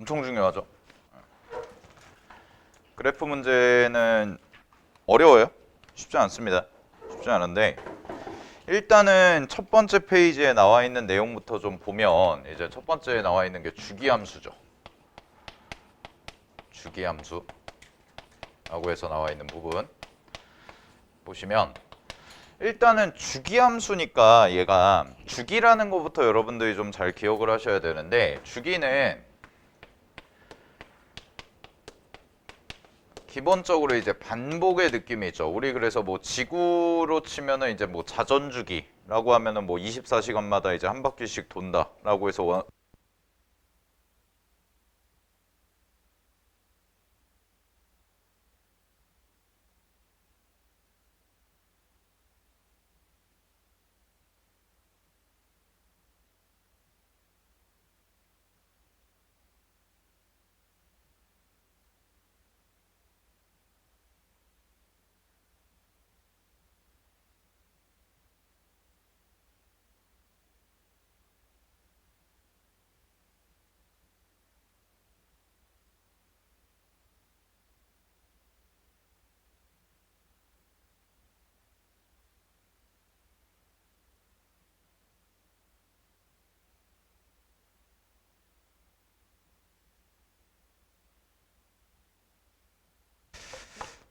엄청 중요하죠. 그래프 문제는 어려워요. 쉽지 않습니다. 쉽지 않은데 일단은 첫 번째 페이지에 나와 있는 내용부터 좀 보면 이제 첫 번째에 나와 있는 게 주기함수죠. 주기함수라고 해서 나와 있는 부분 보시면 일단은 주기함수니까 얘가 주기라는 것부터 여러분들이 좀 잘 기억을 하셔야 되는데 주기는 기본적으로 이제 반복의 느낌이 있죠. 우리 그래서 뭐 지구로 치면은 이제 뭐 자전주기라고 하면은 뭐 24시간마다 이제 한 바퀴씩 돈다라고 해서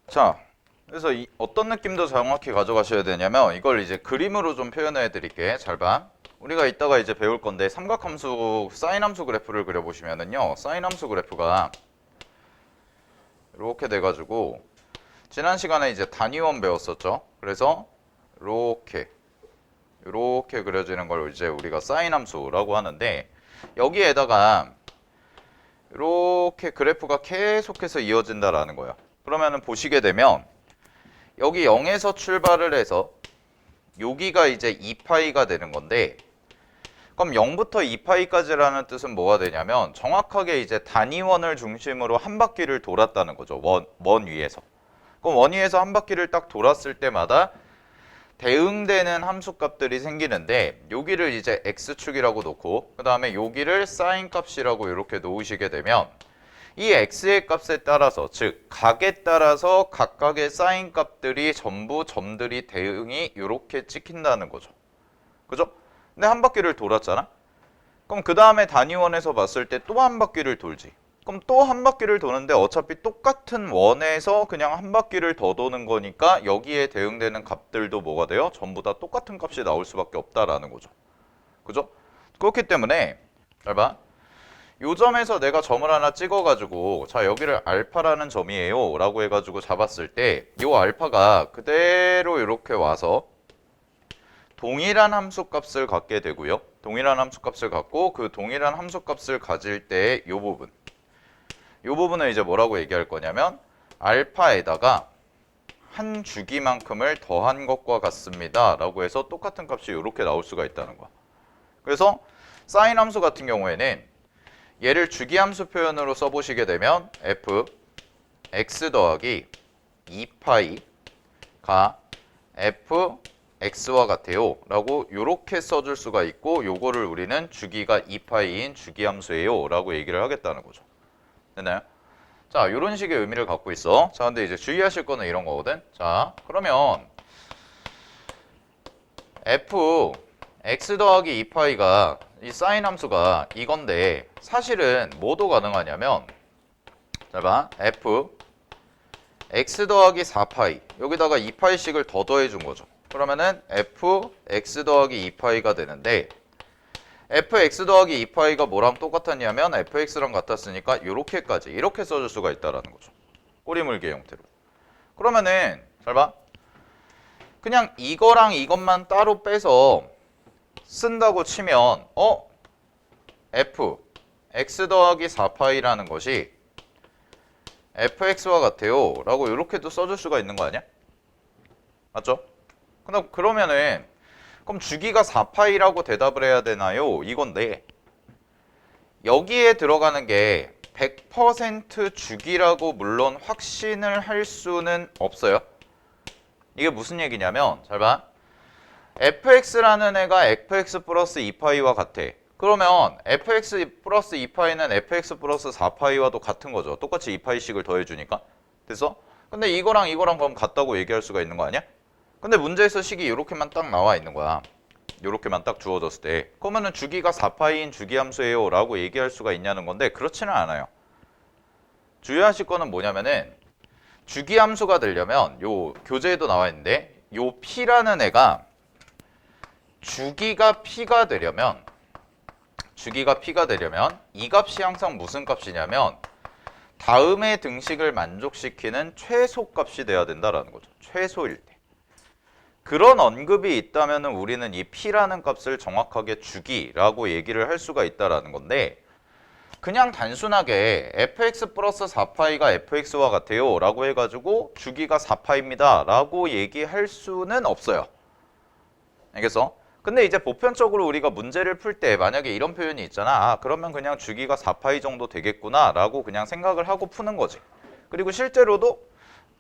자, 그래서 어떤 느낌도 정확히 가져가셔야 되냐면 이걸 이제 그림으로 좀 표현해 드릴게. 잘 봐. 우리가 이따가 이제 배울 건데 삼각함수 사인함수 그래프를 그려보시면은요. 사인함수 그래프가 이렇게 돼가지고 지난 시간에 이제 단위원 배웠었죠. 그래서 이렇게 그려지는 걸 이제 우리가 사인함수라고 하는데 여기에다가 이렇게 그래프가 계속해서 이어진다라는 거예요. 그러면은 보시게 되면 여기 0에서 출발을 해서 여기가 이제 2파이가 되는 건데 그럼 0부터 2파이까지라는 뜻은 뭐가 되냐면 정확하게 이제 단위원을 중심으로 한 바퀴를 돌았다는 거죠. 원 위에서. 그럼 원 위에서 한 바퀴를 딱 돌았을 때마다 대응되는 함수값들이 생기는데 여기를 이제 x축이라고 놓고 그 다음에 여기를 사인 값이라고 이렇게 놓으시게 되면 이 x의 값에 따라서 즉 각에 따라서 각각의 사인 값들이 전부 점들이 대응이 이렇게 찍힌다는 거죠. 그죠? 근데 한 바퀴를 돌았잖아? 그럼 그 다음에 단위원에서 봤을 때 또 한 바퀴를 돌지. 그럼 또 한 바퀴를 도는데 어차피 똑같은 원에서 그냥 한 바퀴를 더 도는 거니까 여기에 대응되는 값들도 뭐가 돼요? 전부 다 똑같은 값이 나올 수밖에 없다라는 거죠. 그죠? 그렇기 때문에 잘 봐. 요 점에서 내가 점을 하나 찍어가지고 자 여기를 알파라는 점이에요 라고 해가지고 잡았을 때 요 알파가 그대로 이렇게 와서 동일한 함수값을 갖게 되고요. 동일한 함수값을 갖고 그 동일한 함수값을 가질 때 요 부분 요 부분을 이제 뭐라고 얘기할 거냐면 알파에다가 한 주기만큼을 더한 것과 같습니다 라고 해서 똑같은 값이 이렇게 나올 수가 있다는 거야. 그래서 사인 함수 같은 경우에는 얘를 주기함수 표현으로 써보시게 되면 f x 더하기 2파이가 f x와 같아요 라고 요렇게 써줄 수가 있고 요거를 우리는 주기가 2파이인 주기함수예요 라고 얘기를 하겠다는 거죠. 됐나요? 자 요런 식의 의미를 갖고 있어. 자 근데 이제 주의하실 거는 이런 거거든. 자 그러면 f x 더하기 2파이가 이 사인 함수가 이건데 사실은 뭐도 가능하냐면 자 봐 f x 더하기 4파이 여기다가 2파이씩을 더 더해 준 거죠. 그러면은 f x 더하기 2파이가 되는데 fx 더하기 2파이가 뭐랑 똑같았냐면 fx랑 같았으니까 이렇게까지 이렇게 써줄 수가 있다라는 거죠. 꼬리물개 형태로. 그러면은 잘 봐. 그냥 이거랑 이것만 따로 빼서 쓴다고 치면 f x 더하기 4파이라는 것이 fx와 같아요 라고 이렇게도 써줄 수가 있는 거 아니야? 맞죠? 그러면은 그럼 주기가 4파이라고 대답을 해야 되나요? 이건데 여기에 들어가는 게 100% 주기라고 물론 확신을 할 수는 없어요. 이게 무슨 얘기냐면 잘 봐. fx라는 애가 fx 플러스 2파이와 같아. 그러면 fx 플러스 2파이는 fx 플러스 4파이와도 같은 거죠. 똑같이 2파이씩을 더해주니까. 됐어? 근데 이거랑 이거랑 그럼 같다고 얘기할 수가 있는 거 아니야? 근데 문제에서 식이 이렇게만 딱 나와 있는 거야. 이렇게만 딱 주어졌을 때. 그러면은 주기가 4파이인 주기함수예요 라고 얘기할 수가 있냐는 건데 그렇지는 않아요. 주의하실 거는 뭐냐면은 주기함수가 되려면 요 교재에도 나와 있는데 요 p라는 애가 주기가 p가 되려면 이 값이 항상 무슨 값이냐면 다음의 등식을 만족시키는 최소값이 돼야 된다라는 거죠. 최소일 때. 그런 언급이 있다면 우리는 이 p라는 값을 정확하게 주기라고 얘기를 할 수가 있다라는 건데 그냥 단순하게 fx 플러스 4파이가 fx와 같아요 라고 해가지고 주기가 4파입니다 라고 얘기할 수는 없어요. 알겠어? 근데 이제 보편적으로 우리가 문제를 풀 때 만약에 이런 표현이 있잖아. 그러면 그냥 주기가 4파이 정도 되겠구나 라고 그냥 생각을 하고 푸는 거지. 그리고 실제로도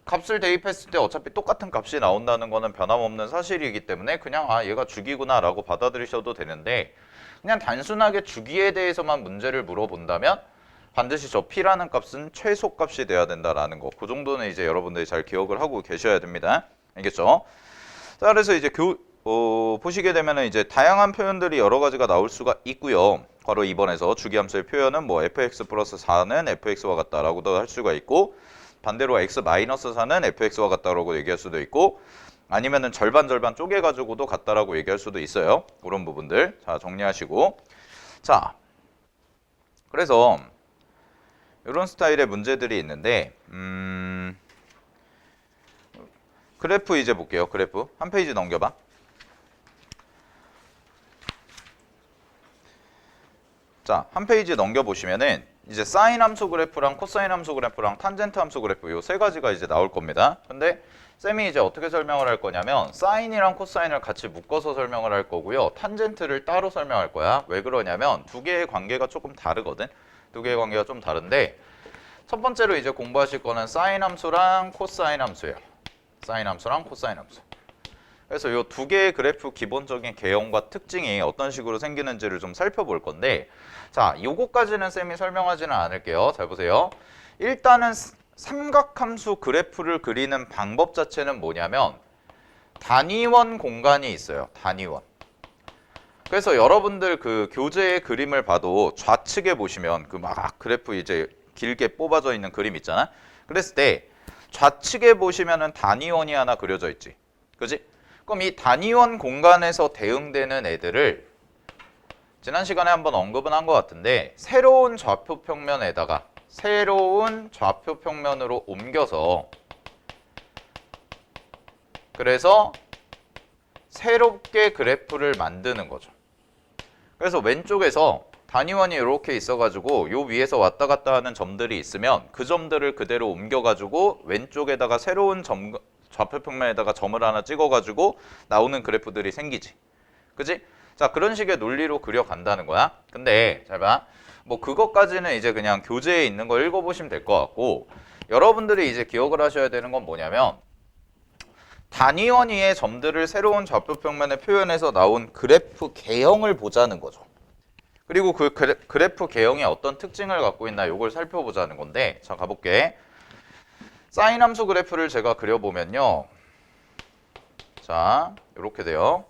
값을 대입했을 때 어차피 똑같은 값이 나온다는 거는 변함없는 사실이기 때문에 그냥 얘가 주기구나 라고 받아들이셔도 되는데 그냥 단순하게 주기에 대해서만 문제를 물어본다면 반드시 저 p라는 값은 최소값이 돼야 된다라는 거. 그 정도는 이제 여러분들이 잘 기억을 하고 계셔야 됩니다. 알겠죠? 자, 그래서 이제 보시게 되면은 이제 다양한 표현들이 여러 가지가 나올 수가 있고요. 바로 2번에서 주기함수의 표현은 뭐 fx 플러스 4는 fx와 같다라고도 할 수가 있고 반대로 x 마이너스 4는 fx와 같다라고 얘기할 수도 있고 아니면은 절반 쪼개가지고도 같다라고 얘기할 수도 있어요. 그런 부분들 자 정리하시고 자 그래서 이런 스타일의 문제들이 있는데 그래프 이제 볼게요. 그래프 한 페이지 넘겨봐. 자, 한 페이지 넘겨보시면은 이제 사인 함수 그래프랑 코사인 함수 그래프랑 탄젠트 함수 그래프 요 세 가지가 이제 나올 겁니다. 근데 쌤이 이제 어떻게 설명을 할 거냐면 사인이랑 코사인을 같이 묶어서 설명을 할 거고요. 탄젠트를 따로 설명할 거야. 왜 그러냐면 두 개의 관계가 조금 다르거든. 두 개의 관계가 좀 다른데 첫 번째로 이제 공부하실 거는 사인 함수랑 코사인 함수예요. 사인 함수랑 코사인 함수. 그래서 이 두 개의 그래프 기본적인 개형과 특징이 어떤 식으로 생기는지를 좀 살펴볼 건데 자, 요거까지는 쌤이 설명하지는 않을게요. 잘 보세요. 일단은 삼각함수 그래프를 그리는 방법 자체는 뭐냐면 단위원 공간이 있어요. 단위원. 그래서 여러분들 그 교재의 그림을 봐도 좌측에 보시면 그 막 그래프 이제 길게 뽑아져 있는 그림 있잖아. 그랬을 때 좌측에 보시면은 단위원이 하나 그려져 있지. 그지? 그럼 이 단위원 공간에서 대응되는 애들을 지난 시간에 한번 언급은 한 것 같은데 새로운 좌표 평면에다가 새로운 좌표 평면으로 옮겨서 그래서 새롭게 그래프를 만드는 거죠. 그래서 왼쪽에서 단위원이 이렇게 있어가지고 요 위에서 왔다 갔다 하는 점들이 있으면 그 점들을 그대로 옮겨가지고 왼쪽에다가 새로운 좌표 평면에다가 점을 하나 찍어가지고 나오는 그래프들이 생기지. 그지? 자, 그런 식의 논리로 그려간다는 거야. 근데 잘 봐. 뭐 그것까지는 이제 그냥 교재에 있는 거 읽어보시면 될 것 같고 여러분들이 이제 기억을 하셔야 되는 건 뭐냐면 단위원위의 점들을 새로운 좌표 평면에 표현해서 나온 그래프 개형을 보자는 거죠. 그리고 그 그래프 개형이 어떤 특징을 갖고 있나 이걸 살펴보자는 건데 자, 가볼게. 사인 함수 그래프를 제가 그려보면요. 자, 이렇게 돼요.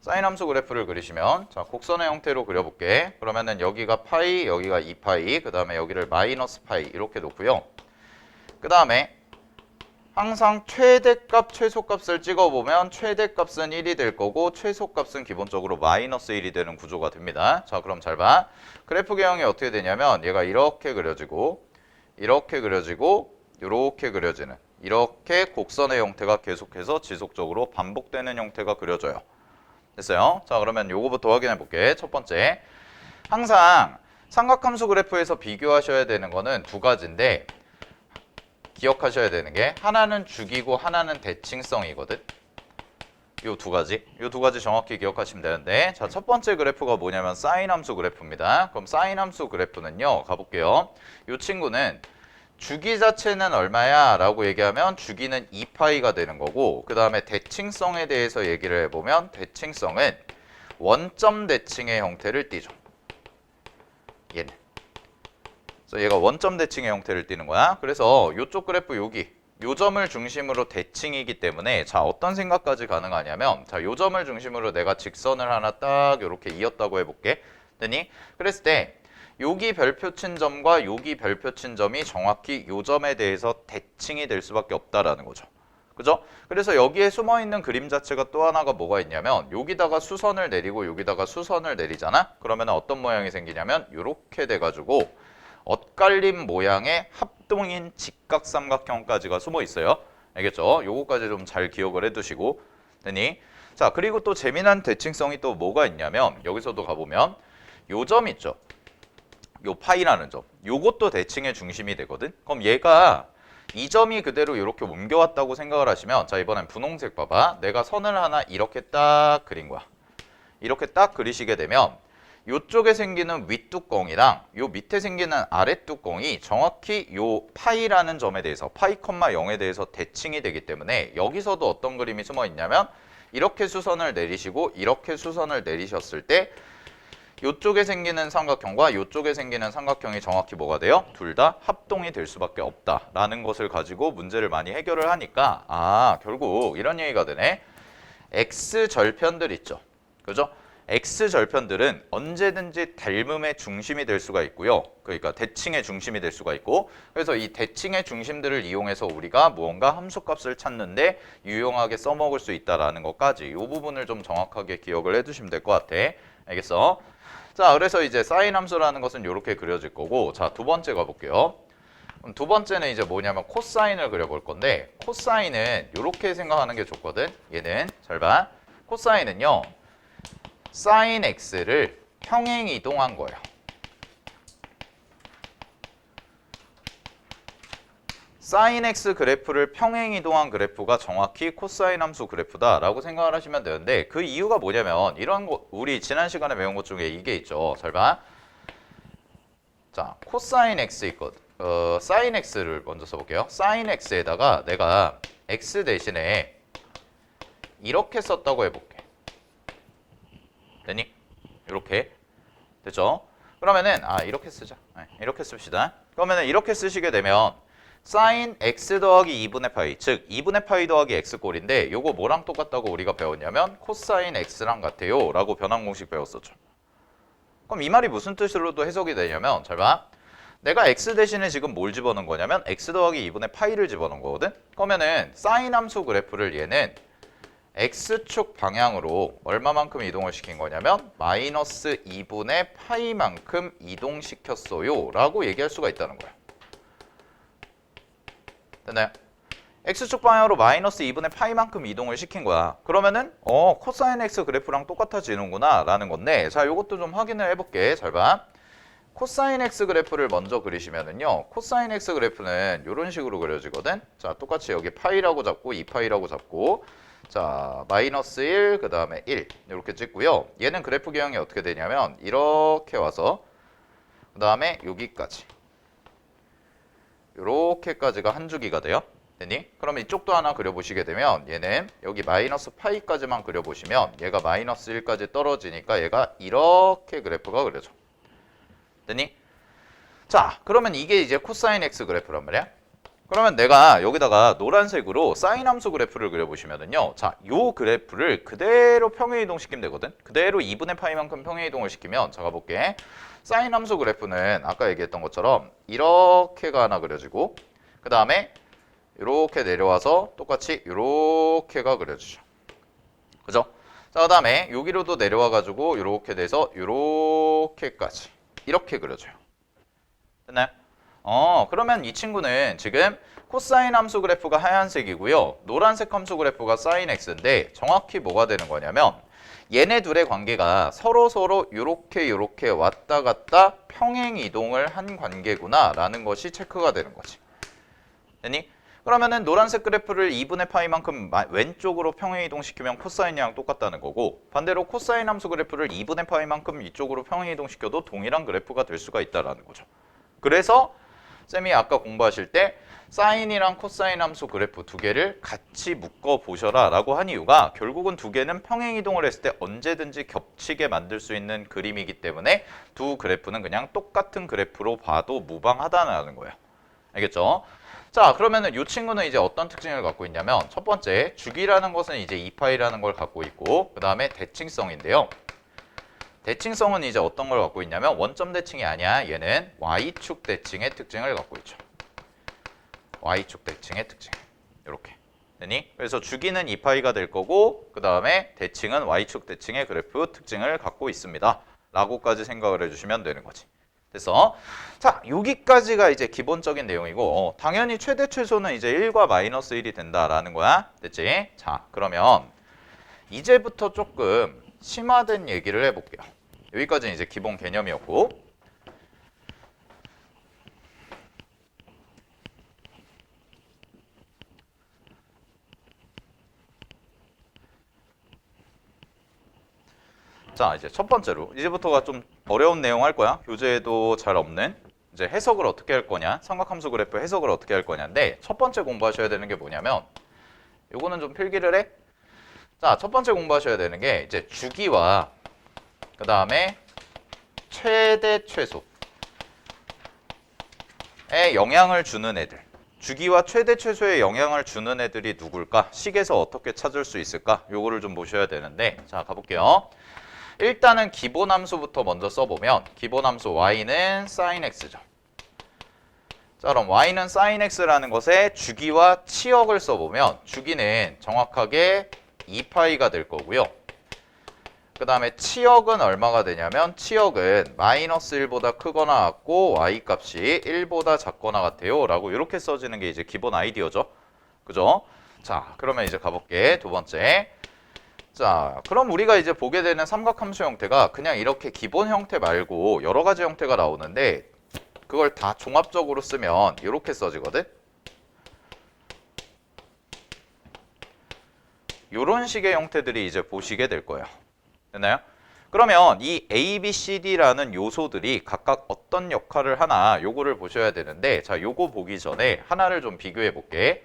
사인 함수 그래프를 그리시면 자, 곡선의 형태로 그려볼게. 그러면은 여기가 파이, 여기가 2파이, 그 다음에 여기를 마이너스 파이 이렇게 놓고요. 그 다음에 항상 최대값, 최소값을 찍어보면 최대값은 1이 될 거고 최소값은 기본적으로 마이너스 1이 되는 구조가 됩니다. 자, 그럼 잘 봐. 그래프 개형이 어떻게 되냐면 얘가 이렇게 그려지고 이렇게 그려지고 이렇게 그려지는 이렇게 곡선의 형태가 계속해서 지속적으로 반복되는 형태가 그려져요. 됐어요? 자, 그러면 요거부터 확인해 볼게. 첫 번째, 항상 삼각함수 그래프에서 비교하셔야 되는 거는 두 가지인데 기억하셔야 되는 게 하나는 주기고 하나는 대칭성이거든. 요 두 가지 정확히 기억하시면 되는데 자, 첫 번째 그래프가 뭐냐면 사인 함수 그래프입니다. 그럼 사인 함수 그래프는요, 가볼게요. 요 친구는 주기 자체는 얼마야? 라고 얘기하면 주기는 2파이가 되는 거고 그 다음에 대칭성에 대해서 얘기를 해보면 대칭성은 원점 대칭의 형태를 띠죠. 얘는. 그래서 얘가 원점 대칭의 형태를 띠는 거야. 그래서 이쪽 그래프 여기 요 점을 중심으로 대칭이기 때문에 자 어떤 생각까지 가능하냐면 자 요 점을 중심으로 내가 직선을 하나 딱 이렇게 이었다고 해볼게. 됐니? 그랬을 때 여기 별표 친 점과 여기 별표 친 점이 정확히 요 점에 대해서 대칭이 될 수밖에 없다라는 거죠. 그죠? 그래서 여기에 숨어있는 그림 자체가 또 하나가 뭐가 있냐면 여기다가 수선을 내리고 여기다가 수선을 내리잖아? 그러면 어떤 모양이 생기냐면 이렇게 돼가지고 엇갈림 모양의 합동인 직각삼각형까지가 숨어 있어요. 알겠죠? 요거까지 좀 잘 기억을 해두시고 되니? 자, 그리고 또 재미난 대칭성이 또 뭐가 있냐면 여기서도 가보면 요 점 있죠? 요 파이라는 점. 요것도 대칭의 중심이 되거든? 그럼 얘가 이 점이 그대로 이렇게 옮겨왔다고 생각을 하시면 자 이번엔 분홍색 봐봐. 내가 선을 하나 이렇게 딱 그린 거야. 이렇게 딱 그리시게 되면 요쪽에 생기는 윗뚜껑이랑 요 밑에 생기는 아랫뚜껑이 정확히 요 파이라는 점에 대해서 파이, 0에 대해서 대칭이 되기 때문에 여기서도 어떤 그림이 숨어 있냐면 이렇게 수선을 내리시고 이렇게 수선을 내리셨을 때 요쪽에 생기는 삼각형과 요쪽에 생기는 삼각형이 정확히 뭐가 돼요? 둘 다 합동이 될 수밖에 없다라는 것을 가지고 문제를 많이 해결을 하니까 아 결국 이런 얘기가 되네. X절편들 있죠. 그죠? X절편들은 언제든지 닮음의 중심이 될 수가 있고요. 그러니까 대칭의 중심이 될 수가 있고 그래서 이 대칭의 중심들을 이용해서 우리가 무언가 함수값을 찾는데 유용하게 써먹을 수 있다는 것까지 이 부분을 좀 정확하게 기억을 해두시면 될 것 같아. 알겠어? 자, 그래서 이제 사인 함수라는 것은 이렇게 그려질 거고 자, 두 번째 가볼게요. 그럼 두 번째는 이제 뭐냐면 코사인을 그려볼 건데 코사인은 이렇게 생각하는 게 좋거든. 얘는 잘 봐. 코사인은요. 사인 x를 평행 이동한 거예요. 사인 x 그래프를 평행 이동한 그래프가 정확히 코사인 함수 그래프다라고 생각을 하시면 되는데 그 이유가 뭐냐면 이런 거 우리 지난 시간에 배운 것 중에 이게 있죠. 잘 봐. 자, 코사인 x 있거든. 사인 x를 먼저 써볼게요. 사인 x에다가 내가 x 대신에 이렇게 썼다고 해볼게. 되니? 이렇게 됐죠? 그러면은 이렇게 쓰자. 이렇게 씁시다. 그러면은 이렇게 쓰시게 되면 사인 x 더하기 2분의 파이 즉 2분의 파이 더하기 x 꼴인데 요거 뭐랑 똑같다고 우리가 배웠냐면 코사인 x랑 같아요 라고 변환 공식 배웠었죠. 그럼 이 말이 무슨 뜻으로도 해석이 되냐면 잘 봐. 내가 x 대신에 지금 뭘 집어넣은 거냐면 x 더하기 2분의 파이를 집어넣은 거거든. 그러면은 사인 함수 그래프를 얘는 x축 방향으로 얼마만큼 이동을 시킨 거냐면 마이너스 2분의 파이만큼 이동시켰어요 라고 얘기할 수가 있다는 거야. 됐나요? x축 방향으로 마이너스 2분의 파이만큼 이동을 시킨 거야. 그러면은 코사인 x 그래프랑 똑같아지는구나 라는 건데 자 요것도 좀 확인을 해볼게. 잘 봐. 코사인 x 그래프를 먼저 그리시면은요. 코사인 x 그래프는 이런 식으로 그려지거든. 자 똑같이 여기 파이라고 잡고 2파이라고 잡고 자 마이너스 1 그 다음에 1 이렇게 찍고요. 얘는 그래프 개형이 어떻게 되냐면 이렇게 와서 그 다음에 여기까지 이렇게까지가 한 주기가 돼요. 됐니? 그럼 이쪽도 하나 그려보시게 되면 얘는 여기 마이너스 파이까지만 그려보시면 얘가 마이너스 1까지 떨어지니까 얘가 이렇게 그래프가 그려져. 됐니? 자 그러면 이게 이제 코사인 x 그래프란 말이야. 그러면 내가 여기다가 노란색으로 사인 함수 그래프를 그려보시면은요. 자, 요 그래프를 그대로 평행 이동시키면 되거든. 그대로 2분의 파이만큼 평행 이동을 시키면 자 가볼게. 사인 함수 그래프는 아까 얘기했던 것처럼 이렇게가 하나 그려지고 그 다음에 이렇게 내려와서 똑같이 이렇게가 그려지죠. 그죠? 자, 그 다음에 여기로도 내려와가지고 이렇게 돼서 이렇게까지 이렇게 그려져요. 됐나요? 그러면 이 친구는 지금 코사인 함수 그래프가 하얀색이고요. 노란색 함수 그래프가 사인 x인데 정확히 뭐가 되는 거냐면 얘네 둘의 관계가 서로 요렇게 왔다 갔다 평행 이동을 한 관계구나 라는 것이 체크가 되는 거지. 됐니? 그러면은 노란색 그래프를 2분의 파이만큼 왼쪽으로 평행 이동시키면 코사인이랑 똑같다는 거고 반대로 코사인 함수 그래프를 2분의 파이만큼 이쪽으로 평행 이동시켜도 동일한 그래프가 될 수가 있다는 거죠. 그래서 쌤이 아까 공부하실 때 사인이랑 코사인 함수 그래프 두 개를 같이 묶어 보셔라 라고 한 이유가 결국은 두 개는 평행이동을 했을 때 언제든지 겹치게 만들 수 있는 그림이기 때문에 두 그래프는 그냥 똑같은 그래프로 봐도 무방하다는 거예요. 알겠죠? 자, 그러면은 이 친구는 이제 어떤 특징을 갖고 있냐면 첫 번째, 주기라는 것은 이제 2파이라는 걸 갖고 있고 그 다음에 대칭성인데요. 대칭성은 이제 어떤 걸 갖고 있냐면 원점 대칭이 아니야. 얘는 Y축 대칭의 특징을 갖고 있죠. Y축 대칭의 특징. 이렇게. 되니? 그래서 주기는 2파이가 될 거고 그 다음에 대칭은 Y축 대칭의 그래프 특징을 갖고 있습니다. 라고까지 생각을 해주시면 되는 거지. 됐어? 자, 여기까지가 이제 기본적인 내용이고 당연히 최대 최소는 이제 1과 마이너스 1이 된다라는 거야. 됐지? 자, 그러면 이제부터 조금 심화된 얘기를 해볼게요. 여기까지는 이제 기본 개념이었고 자, 이제 첫 번째로 이제부터가 좀 어려운 내용 할 거야. 교재에도 잘 없는 이제 해석을 어떻게 할 거냐, 삼각함수 그래프 해석을 어떻게 할 거냐인데 첫 번째 공부하셔야 되는 게 뭐냐면 요거는 좀 필기를 해. 자, 첫 번째 공부하셔야 되는 게 이제 주기와 그 다음에 최대 최소에 영향을 주는 애들, 주기와 최대 최소에 영향을 주는 애들이 누굴까? 식에서 어떻게 찾을 수 있을까? 요거를 좀 보셔야 되는데 자, 가볼게요. 일단은 기본 함수부터 먼저 써보면 기본 함수 y는 sin x죠. 자, 그럼 y는 sin x라는 것에 주기와 치역을 써보면 주기는 정확하게 2파이가 될 거고요. 그 다음에 치역은 얼마가 되냐면 치역은 마이너스 1보다 크거나 같고 y 값이 1보다 작거나 같아요 라고 이렇게 써지는 게 이제 기본 아이디어죠. 그죠? 자, 그러면 이제 가볼게. 두 번째. 자, 그럼 우리가 이제 보게 되는 삼각함수 형태가 그냥 이렇게 기본 형태 말고 여러 가지 형태가 나오는데 그걸 다 종합적으로 쓰면 이렇게 써지거든? 이런 식의 형태들이 이제 보시게 될 거예요. 됐나요? 그러면 이 A, B, C, D라는 요소들이 각각 어떤 역할을 하나 요거를 보셔야 되는데 자, 요거 보기 전에 하나를 좀 비교해 볼게.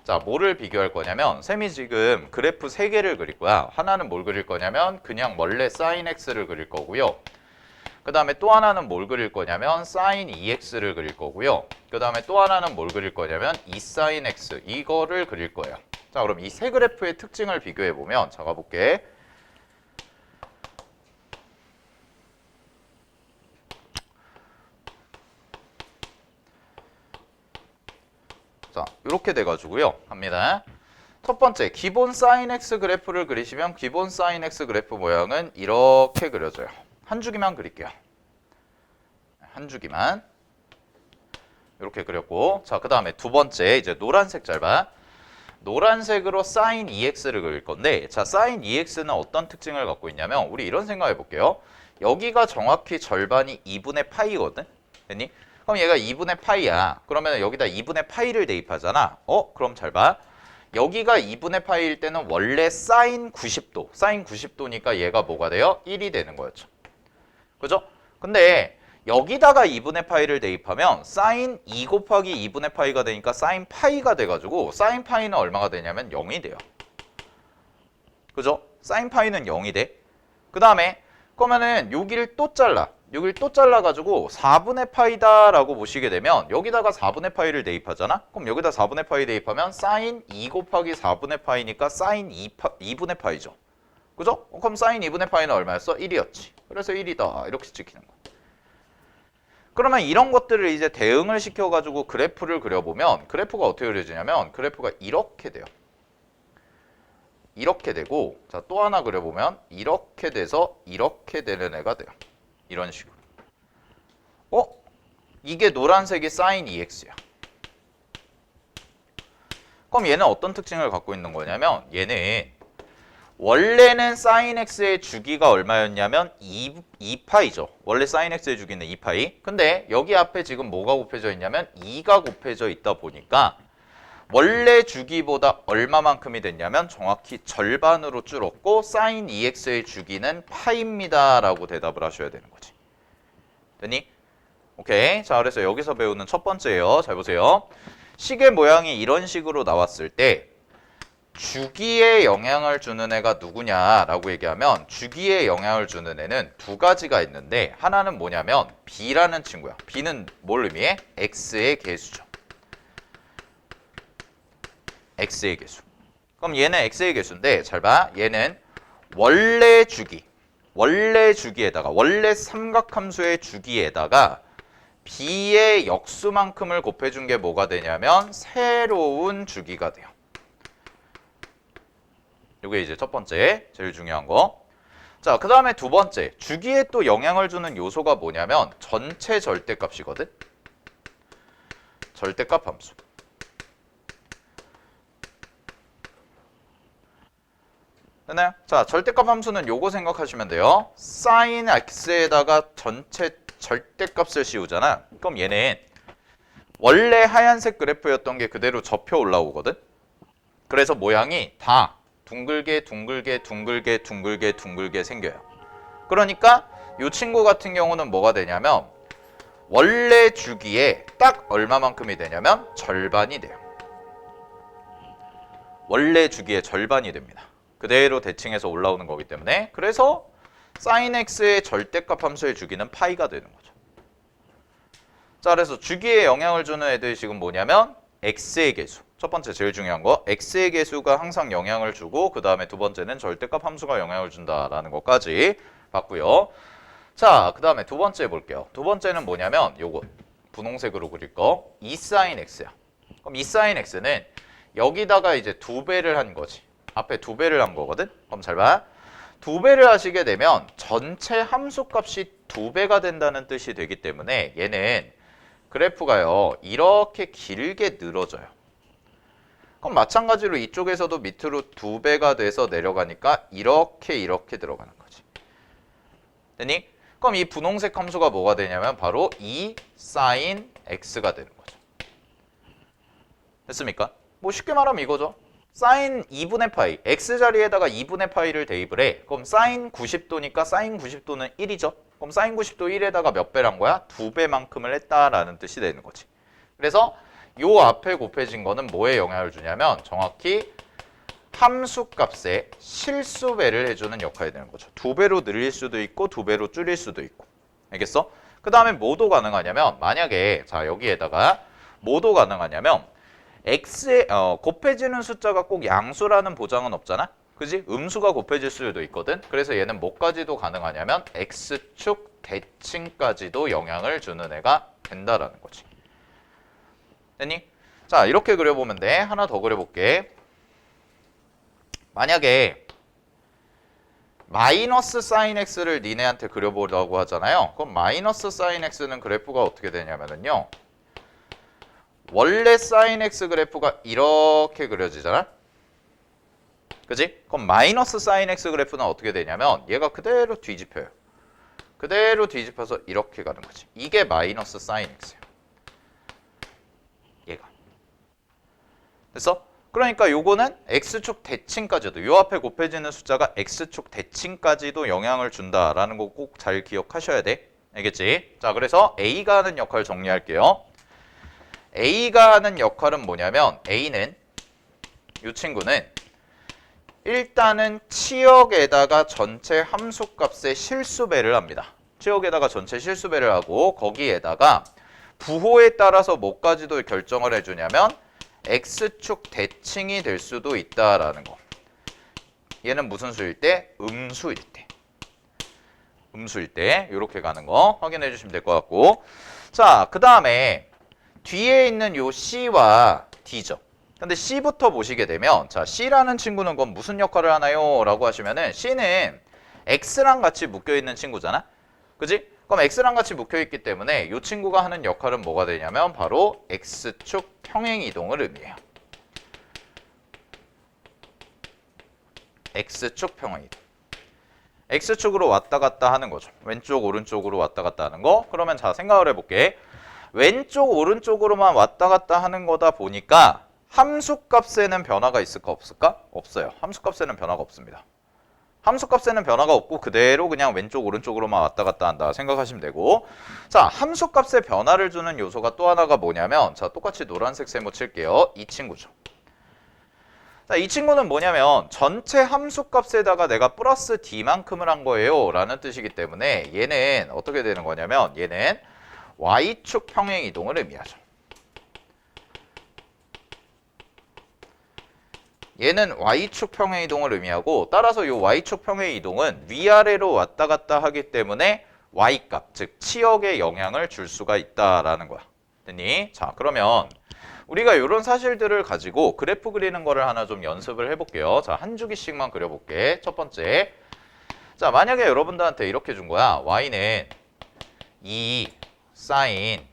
자, 뭐를 비교할 거냐면 쌤이 지금 그래프 3개를 그릴 거야. 하나는 뭘 그릴 거냐면 그냥 원래 sin x를 그릴 거고요. 그 다음에 또 하나는 뭘 그릴 거냐면 sin 2x를 그릴 거고요. 그 다음에 또 하나는 뭘 그릴 거냐면 2sin x 이거를 그릴 거예요. 자, 그럼 이 세 그래프의 특징을 비교해 보면 자, 가볼게. 자, 이렇게 돼가지고요. 갑니다. 첫 번째, 기본 sin x 그래프를 그리시면 기본 sin x 그래프 모양은 이렇게 그려져요. 한 주기만 그릴게요. 한 주기만. 이렇게 그렸고 자, 그 다음에 두 번째, 이제 노란색 잘 봐. 노란색으로 sin 2x를 그릴 건데 자, sin 2x는 어떤 특징을 갖고 있냐면 우리 이런 생각 해볼게요. 여기가 정확히 절반이 2분의 파이거든? 됐니? 그럼 얘가 2분의 파이야. 그러면 여기다 2분의 파이를 대입하잖아. 그럼 잘 봐. 여기가 2분의 파이일 때는 원래 사인 90도. 사인 90도니까 얘가 뭐가 돼요? 1이 되는 거였죠. 그죠? 근데 여기다가 2분의 파이를 대입하면 사인 2 곱하기 2분의 파이가 되니까 사인 파이가 돼가지고 사인 파이는 얼마가 되냐면 0이 돼요. 그죠? 사인 파이는 0이 돼. 그 다음에 그러면은 여기를 또 잘라. 여기를 또 잘라가지고 4분의 파이다라고 보시게 되면 여기다가 4분의 파이를 대입하잖아? 그럼 여기다 4분의 파이 대입하면 사인 2 곱하기 4분의 파이니까 사인 2분의 파이죠. 그죠? 그럼 사인 2분의 파이는 얼마였어? 1이었지. 그래서 1이다. 이렇게 찍히는 거야. 그러면 이런 것들을 이제 대응을 시켜가지고 그래프를 그려보면 그래프가 어떻게 그려지냐면 그래프가 이렇게 돼요. 이렇게 되고 자, 또 하나 그려보면 이렇게 돼서 이렇게 되는 애가 돼요. 이런 식으로. 이게 노란색이 sin 2x야. 그럼 얘는 어떤 특징을 갖고 있는 거냐면 얘는 원래는 sin x의 주기가 얼마였냐면 2파이죠. 원래 sin x의 주기는 2파이. 근데 여기 앞에 지금 뭐가 곱해져 있냐면 2가 곱해져 있다 보니까 원래 주기보다 얼마만큼이 됐냐면 정확히 절반으로 줄었고 sin 2x의 주기는 파입니다 라고 대답을 하셔야 되는 거지. 됐니? 오케이. 자, 그래서 여기서 배우는 첫 번째예요. 잘 보세요. 식의 모양이 이런 식으로 나왔을 때 주기에 영향을 주는 애가 누구냐라고 얘기하면 주기에 영향을 주는 애는 두 가지가 있는데 하나는 뭐냐면 b라는 친구야. b는 뭘 의미해? x의 개수죠. x의 개수. 그럼 얘는 x의 개수인데 잘 봐. 얘는 원래 주기에다가 원래 삼각함수의 주기에다가 b의 역수만큼을 곱해준 게 뭐가 되냐면 새로운 주기가 돼요. 이게 이제 첫 번째 제일 중요한 거. 자, 그 다음에 두 번째 주기에 또 영향을 주는 요소가 뭐냐면 전체 절대값이거든. 절대값 함수. 됐나요? 자, 절대값 함수는 요거 생각하시면 돼요. sin x에다가 전체 절대값을 씌우잖아. 그럼 얘는 원래 하얀색 그래프였던 게 그대로 접혀 올라오거든. 그래서 모양이 다 둥글게 생겨요. 그러니까 이 친구 같은 경우는 뭐가 되냐면 원래 주기에 딱 얼마만큼이 되냐면 절반이 돼요. 원래 주기의 절반이 됩니다. 그대로 대칭해서 올라오는 거기 때문에 그래서 sin x의 절대값 함수의 주기는 파이가 되는 거죠. 자, 그래서 주기에 영향을 주는 애들이 지금 뭐냐면 x의 개수. 첫 번째 제일 중요한 거 x의 개수가 항상 영향을 주고 그 다음에 두 번째는 절대값 함수가 영향을 준다라는 것까지 봤고요. 자, 그 다음에 두 번째 볼게요. 두 번째는 뭐냐면 요거 분홍색으로 그릴 거 2sin x야. 그럼 2sin x는 여기다가 이제 두 배를 한 거지. 앞에 두 배를 한 거거든. 그럼 잘 봐. 두 배를 하시게 되면 전체 함수값이 두 배가 된다는 뜻이 되기 때문에 얘는 그래프가요 이렇게 길게 늘어져요. 그럼 마찬가지로 이쪽에서도 밑으로 두 배가 돼서 내려가니까 이렇게 들어가는 거지. 됐니? 그럼 이 분홍색 함수가 뭐가 되냐면 바로 2 sin x가 되는 거죠. 됐습니까? 뭐 쉽게 말하면 이거죠. sin 2분의 파이, x 자리에다가 2분의 파이를 대입을 해. 그럼 sin 90도니까 sin 90도는 1이죠. 그럼 sin 90도 1에다가 몇 배란 거야? 두 배만큼을 했다라는 뜻이 되는 거지. 그래서 요 앞에 곱해진 거는 뭐에 영향을 주냐면 정확히 함수값에 실수배를 해주는 역할이 되는 거죠. 두 배로 늘릴 수도 있고 두 배로 줄일 수도 있고. 알겠어? 그 다음에 뭐도 가능하냐면 만약에 자 여기에다가 뭐도 가능하냐면 x에 곱해지는 숫자가 꼭 양수라는 보장은 없잖아. 그지? 음수가 곱해질 수도 있거든. 그래서 얘는 뭐까지도 가능하냐면 x축 대칭까지도 영향을 주는 애가 된다라는 거지. 됐니? 자, 이렇게 그려보면 돼. 하나 더 그려볼게. 만약에 마이너스 sin x를 니네한테 그려보라고 하잖아요. 그럼 마이너스 sin x는 그래프가 어떻게 되냐면요. 원래 sin x 그래프가 이렇게 그려지잖아. 그지? 그럼 마이너스 sin x 그래프는 어떻게 되냐면 얘가 그대로 뒤집혀요. 그대로 뒤집혀서 이렇게 가는 거지. 이게 마이너스 sin x예요. 얘가. 됐어? 그러니까 요거는 x축 대칭까지도 요 앞에 곱해지는 숫자가 x축 대칭까지도 영향을 준다라는 거 꼭 잘 기억하셔야 돼. 알겠지? 자, 그래서 a가 하는 역할 정리할게요. a가 하는 역할은 뭐냐면 a는 이 친구는 일단은 치역에다가 전체 함수값의 실수배를 합니다. 치역에다가 전체 실수배를 하고 거기에다가 부호에 따라서 뭐까지도 결정을 해주냐면 x축 대칭이 될 수도 있다라는 거. 얘는 무슨 수일 때? 음수일 때. 음수일 때 이렇게 가는 거 확인해 주시면 될 것 같고 자, 그 다음에 뒤에 있는 요 C와 D죠. 근데 C부터 보시게 되면 자, C라는 친구는 그건 무슨 역할을 하나요? 라고 하시면은 C는 X랑 같이 묶여있는 친구잖아. 그지? 그럼 X랑 같이 묶여있기 때문에 이 친구가 하는 역할은 뭐가 되냐면 바로 X축 평행이동을 의미해요. X축 평행이동. X축으로 왔다 갔다 하는 거죠. 왼쪽 오른쪽으로 왔다 갔다 하는 거. 그러면 자, 생각을 해볼게. 왼쪽 오른쪽으로만 왔다 갔다 하는 거다 보니까 함수값에는 변화가 있을까 없을까? 없어요. 함수값에는 변화가 없습니다. 함수값에는 변화가 없고 그대로 그냥 왼쪽 오른쪽으로만 왔다 갔다 한다 생각하시면 되고, 자, 함수값에 변화를 주는 요소가 또 하나가 뭐냐면, 자, 똑같이 노란색 세모 칠게요. 이 친구죠. 자, 이 친구는 뭐냐면 전체 함수값에다가 내가 플러스 d만큼을 한 거예요 라는 뜻이기 때문에 얘는 어떻게 되는 거냐면 얘는 y축 평행 이동을 의미하죠. 얘는 y축 평행 이동을 의미하고, 따라서 이 y축 평행 이동은 위아래로 왔다 갔다 하기 때문에 y값, 즉 치역에 영향을 줄 수가 있다라는 거야. 됐니? 자, 그러면 우리가 이런 사실들을 가지고 그래프 그리는 거를 하나 좀 연습을 해볼게요. 자, 한 주기씩만 그려볼게. 첫 번째. 자, 만약에 여러분들한테 이렇게 준 거야. y는 2 sin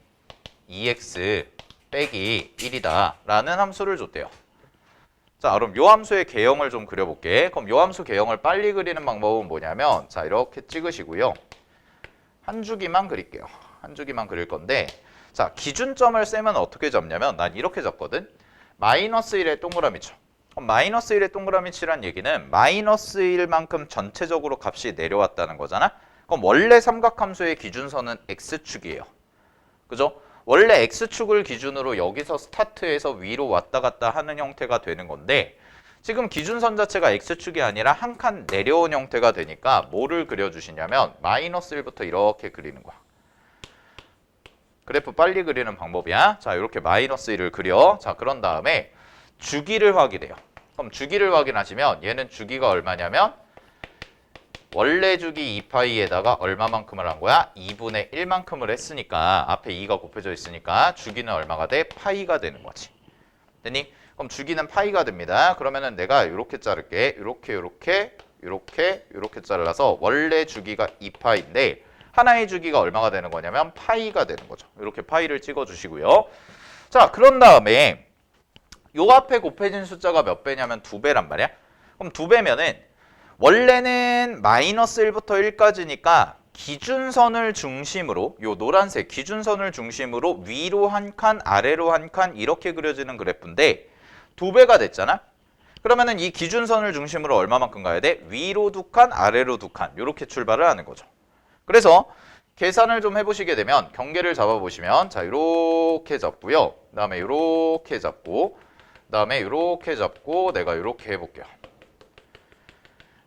2x 빼기 1이다 라는 함수를 줬대요. 자, 그럼 요 함수의 개형을 좀 그려볼게. 그럼 요 함수 개형을 빨리 그리는 방법은 뭐냐면, 자, 이렇게 찍으시고요. 한 주기만 그릴게요. 한 주기만 그릴 건데, 자, 기준점을 쌤은 어떻게 잡냐면, 난 이렇게 잡거든. 마이너스 1의 동그라미 쳐. 그럼 마이너스 1의 동그라미 치란 얘기는 마이너스 1만큼 전체적으로 값이 내려왔다는 거잖아. 그럼 원래 삼각함수의 기준선은 x축이에요. 그죠? 원래 x축을 기준으로 여기서 스타트해서 위로 왔다 갔다 하는 형태가 되는 건데, 지금 기준선 자체가 x축이 아니라 한 칸 내려온 형태가 되니까 뭐를 그려주시냐면 마이너스 1부터 이렇게 그리는 거야. 그래프 빨리 그리는 방법이야. 자, 이렇게 마이너스 1을 그려. 자, 그런 다음에 주기를 확인해요. 그럼 주기를 확인하시면 얘는 주기가 얼마냐면 원래 주기 2파이에다가 얼마만큼을 한 거야? 2분의 1만큼을 했으니까 앞에 2가 곱해져 있으니까 주기는 얼마가 돼? 파이가 되는 거지. 됐니? 그럼 주기는 파이가 됩니다. 그러면은 내가 이렇게 자를게. 이렇게 잘라서 원래 주기가 2파인데 하나의 주기가 얼마가 되는 거냐면 파이가 되는 거죠. 이렇게 파이를 찍어주시고요. 자, 그런 다음에 요 앞에 곱해진 숫자가 몇 배냐면 2배란 말이야. 그럼 2배면은 원래는 마이너스 1부터 1까지니까 기준선을 중심으로, 요 노란색 기준선을 중심으로 위로 한 칸, 아래로 한 칸 이렇게 그려지는 그래프인데 2배가 됐잖아? 그러면은 이 기준선을 중심으로 얼마만큼 가야 돼? 위로 2칸, 아래로 2칸 이렇게 출발을 하는 거죠. 그래서 계산을 좀 해보시게 되면 경계를 잡아보시면, 자, 이렇게 잡고요. 그 다음에 이렇게 잡고, 그 다음에 이렇게 잡고, 내가 이렇게 해볼게요.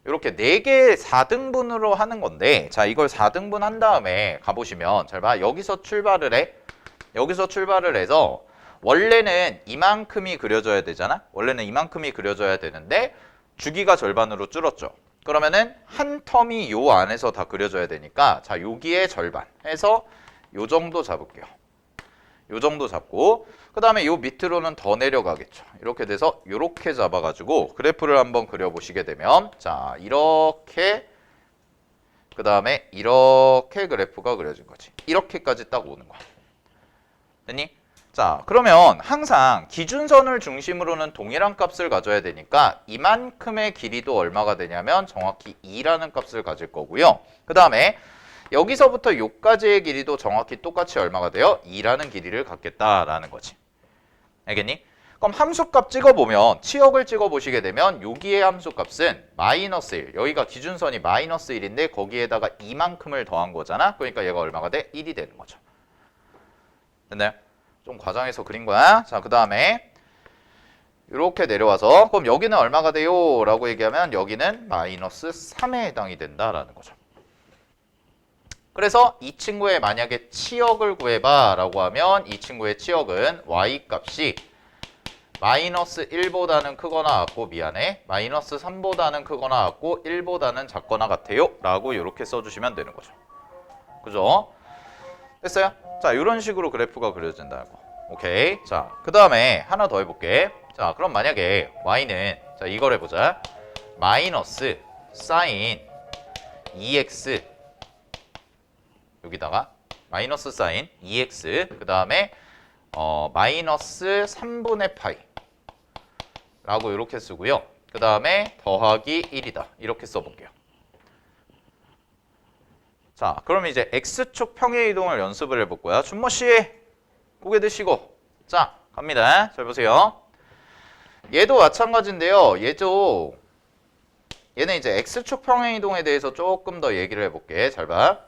이렇게 4개 4등분으로 하는 건데, 자, 이걸 4등분 한 다음에 가보시면, 잘 봐. 여기서 출발을 해. 여기서 출발을 해서 원래는 이만큼이 그려져야 되잖아? 원래는 이만큼이 그려져야 되는데 주기가 절반으로 줄었죠. 그러면은 한 텀이 요 안에서 다 그려져야 되니까, 자, 여기에 절반 해서 요 정도 잡을게요. 요 정도 잡고, 그 다음에 요 밑으로는 더 내려가겠죠. 이렇게 돼서 요렇게 잡아가지고 그래프를 한번 그려보시게 되면, 자, 이렇게, 그 다음에 이렇게 그래프가 그려진 거지. 이렇게까지 딱 오는 거야. 됐니? 자, 그러면 항상 기준선을 중심으로는 동일한 값을 가져야 되니까 이만큼의 길이도 얼마가 되냐면 정확히 2라는 값을 가질 거고요. 그 다음에 여기서부터 요까지의 길이도 정확히 똑같이 얼마가 돼요? 2라는 길이를 갖겠다라는 거지. 알겠니? 그럼 함수값 찍어보면, 치역을 찍어보시게 되면 여기의 함수값은 마이너스 1, 여기가 기준선이 마이너스 1인데 거기에다가 이만큼을 더한 거잖아. 그러니까 얘가 얼마가 돼? 1이 되는 거죠. 됐나요? 좀 과장해서 그린 거야. 자, 그 다음에 이렇게 내려와서, 그럼 여기는 얼마가 돼요? 라고 얘기하면 여기는 마이너스 3에 해당이 된다라는 거죠. 그래서 이 친구의 만약에 치역을 구해봐 라고 하면 이 친구의 치역은 y값이 마이너스 1보다는 크거나 같고, 미안해, 마이너스 3보다는 크거나 같고 1보다는 작거나 같아요 라고 이렇게 써주시면 되는 거죠. 그죠? 됐어요? 자, 이런 식으로 그래프가 그려진다고. 오케이. 자, 그 다음에 하나 더 해볼게. 자, 그럼 만약에 y는, 자, 이걸 해보자. 마이너스 사인 2x, 여기다가 마이너스 사인 2x, 그 다음에 마이너스 3분의 파이 라고 이렇게 쓰고요. 그 다음에 더하기 1이다 이렇게 써볼게요. 자, 그럼 이제 x축 평행 이동을 연습을 해볼 거야. 준모씨 고개 드시고, 자, 갑니다. 잘 보세요. 얘도 마찬가지인데요. 얘도 얘는 이제 x축 평행이동에 대해서 조금 더 얘기를 해볼게. 잘 봐.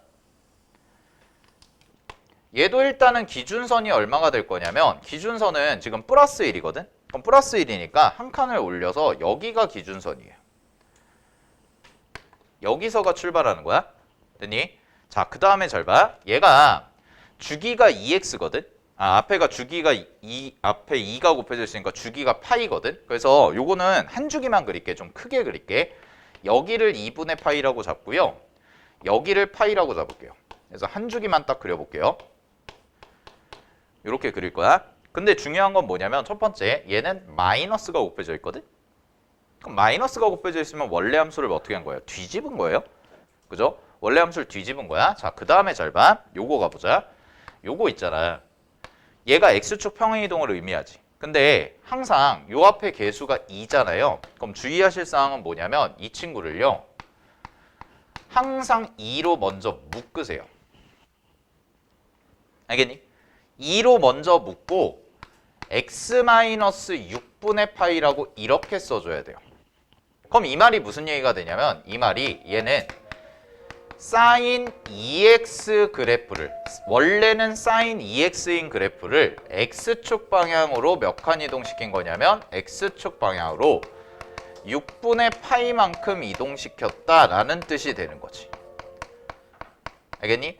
얘도 일단은 기준선이 얼마가 될 거냐면 기준선은 지금 플러스 1이거든? 그럼 플러스 1이니까 한 칸을 올려서 여기가 기준선이에요. 여기서가 출발하는 거야. 됐니? 자, 그 다음에 잘 봐. 얘가 주기가 2x거든? 앞에가 주기가 앞에 2가 곱해져 있으니까 주기가 파이거든? 그래서 요거는 한 주기만 그릴게. 좀 크게 그릴게. 여기를 2분의 파이라고 잡고요. 여기를 파이라고 잡을게요. 그래서 한 주기만 딱 그려볼게요. 이렇게 그릴 거야. 근데 중요한 건 뭐냐면 첫 번째, 얘는 마이너스가 곱해져 있거든? 그럼 마이너스가 곱해져 있으면 원래 함수를 어떻게 한 거예요? 뒤집은 거예요. 그죠? 원래 함수를 뒤집은 거야. 자, 그 다음에 잘 봐. 요거 가보자. 요거 있잖아. 얘가 x축 평행이동을 의미하지. 근데 항상 요 앞에 개수가 2잖아요. 그럼 주의하실 사항은 뭐냐면 이 친구를요. 항상 2로 먼저 묶으세요. 알겠니? 2로 먼저 묶고 x-6분의 파이라고 이렇게 써줘야 돼요. 그럼 이 말이 무슨 얘기가 되냐면 이 말이 얘는 sin 2x 그래프를 원래는 sin 2x인 그래프를 x축 방향으로 몇 칸 이동시킨 거냐면 x축 방향으로 6분의 파이만큼 이동시켰다라는 뜻이 되는 거지. 알겠니?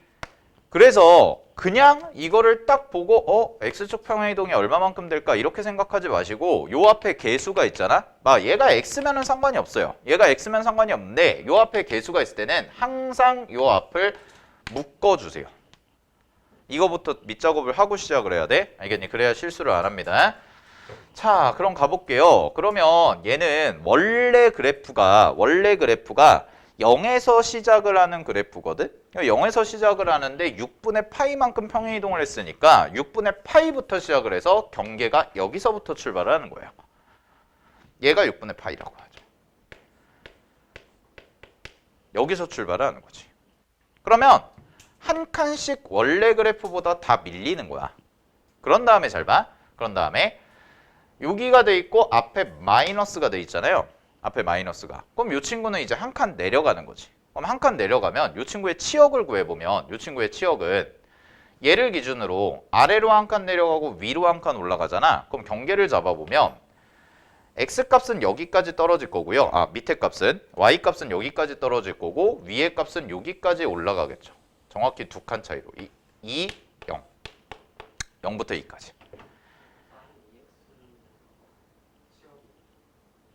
그래서 그냥 이거를 딱 보고 x축 평행이동이 얼마만큼 될까 이렇게 생각하지 마시고 요 앞에 개수가 있잖아. 얘가 x면은 상관이 없어요. 얘가 x면 상관이 없는데 요 앞에 개수가 있을 때는 항상 요 앞을 묶어주세요. 이거부터 밑작업을 하고 시작을 해야 돼. 알겠니? 그래야 실수를 안 합니다. 자, 그럼 가볼게요. 그러면 얘는 원래 그래프가 0에서 시작을 하는 그래프거든? 0에서 시작을 하는데 6분의 파이만큼 평행이동을 했으니까 6분의 파이부터 시작을 해서 경계가 여기서부터 출발하는 거예요. 얘가 6분의 파이라고 하죠. 여기서 출발하는 거지. 그러면 한 칸씩 원래 그래프보다 다 밀리는 거야. 그런 다음에 잘 봐. 그런 다음에 여기가 돼 있고 앞에 마이너스가 돼 있잖아요. 앞에 마이너스가. 그럼 이 친구는 이제 한 칸 내려가는 거지. 그럼 한 칸 내려가면 이 친구의 치역을 구해보면 이 친구의 치역은 얘를 기준으로 아래로 한 칸 내려가고 위로 한 칸 올라가잖아. 그럼 경계를 잡아보면 x값은 여기까지 떨어질 거고요. 밑에 값은 y값은 여기까지 떨어질 거고 위에 값은 여기까지 올라가겠죠. 정확히 두 칸 차이로 2, 0. 0부터 2까지.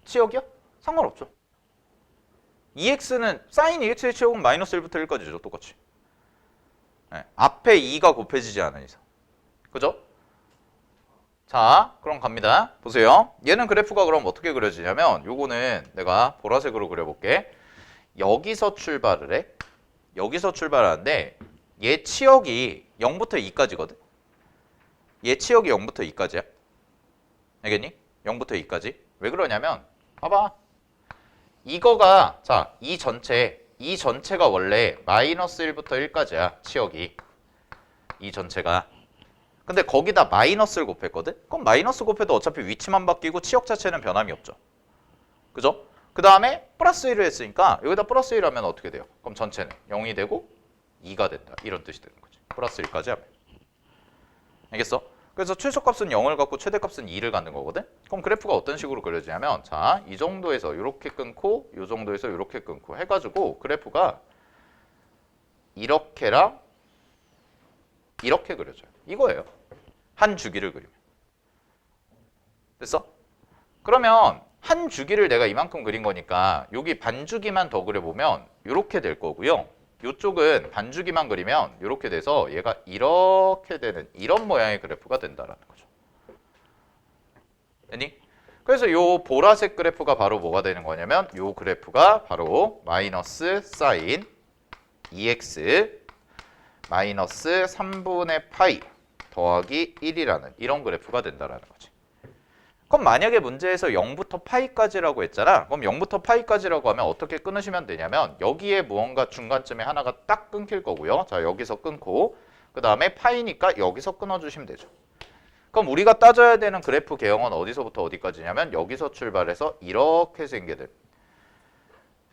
치역이요? 상관없죠. 2x는 sin 2x의 치역은 마이너스 1부터 1까지죠. 똑같이. 네, 앞에 2가 곱해지지 않은 이상. 그죠? 자, 그럼 갑니다. 보세요. 얘는 그래프가 그럼 어떻게 그려지냐면 요거는 내가 보라색으로 그려볼게. 여기서 출발을 해. 여기서 출발하는데 얘 치역이 0부터 2까지거든. 얘 치역이 0부터 2까지야. 알겠니? 0부터 2까지. 왜 그러냐면 봐봐. 이거가 자, 이 전체가 원래 마이너스 1부터 1까지야. 치역이. 이 전체가. 근데 거기다 마이너스를 곱했거든? 그럼 마이너스 곱해도 어차피 위치만 바뀌고 치역 자체는 변함이 없죠. 그죠? 그 다음에 플러스 1을 했으니까 여기다 플러스 1 하면 어떻게 돼요? 그럼 전체는 0이 되고 2가 된다. 이런 뜻이 되는 거지. 플러스 1까지 하면. 알겠어? 그래서 최소값은 0을 갖고 최대값은 2를 갖는 거거든? 그럼 그래프가 어떤 식으로 그려지냐면 자, 이 정도에서 이렇게 끊고 이 정도에서 이렇게 끊고 해가지고 그래프가 이렇게랑 이렇게 그려져요. 이거예요. 한 주기를 그리면. 됐어? 그러면 한 주기를 내가 이만큼 그린 거니까 여기 반주기만 더 그려보면 이렇게 될 거고요. 이쪽은 반주기만 그리면 이렇게 돼서 얘가 이렇게 되는 이런 모양의 그래프가 된다라는 거죠. 됐니? 그래서 이 보라색 그래프가 바로 뭐가 되는 거냐면 이 그래프가 바로 마이너스 sin 2x 마이너스 3분의 파이 더하기 1이라는 이런 그래프가 된다라는 거지. 그럼 만약에 문제에서 0부터 파이까지라고 했잖아. 그럼 0부터 파이까지라고 하면 어떻게 끊으시면 되냐면 여기에 무언가 중간쯤에 하나가 딱 끊길 거고요. 자, 여기서 끊고 그 다음에 파이니까 여기서 끊어주시면 되죠. 그럼 우리가 따져야 되는 그래프 개형은 어디서부터 어디까지냐면 여기서 출발해서 이렇게 생기는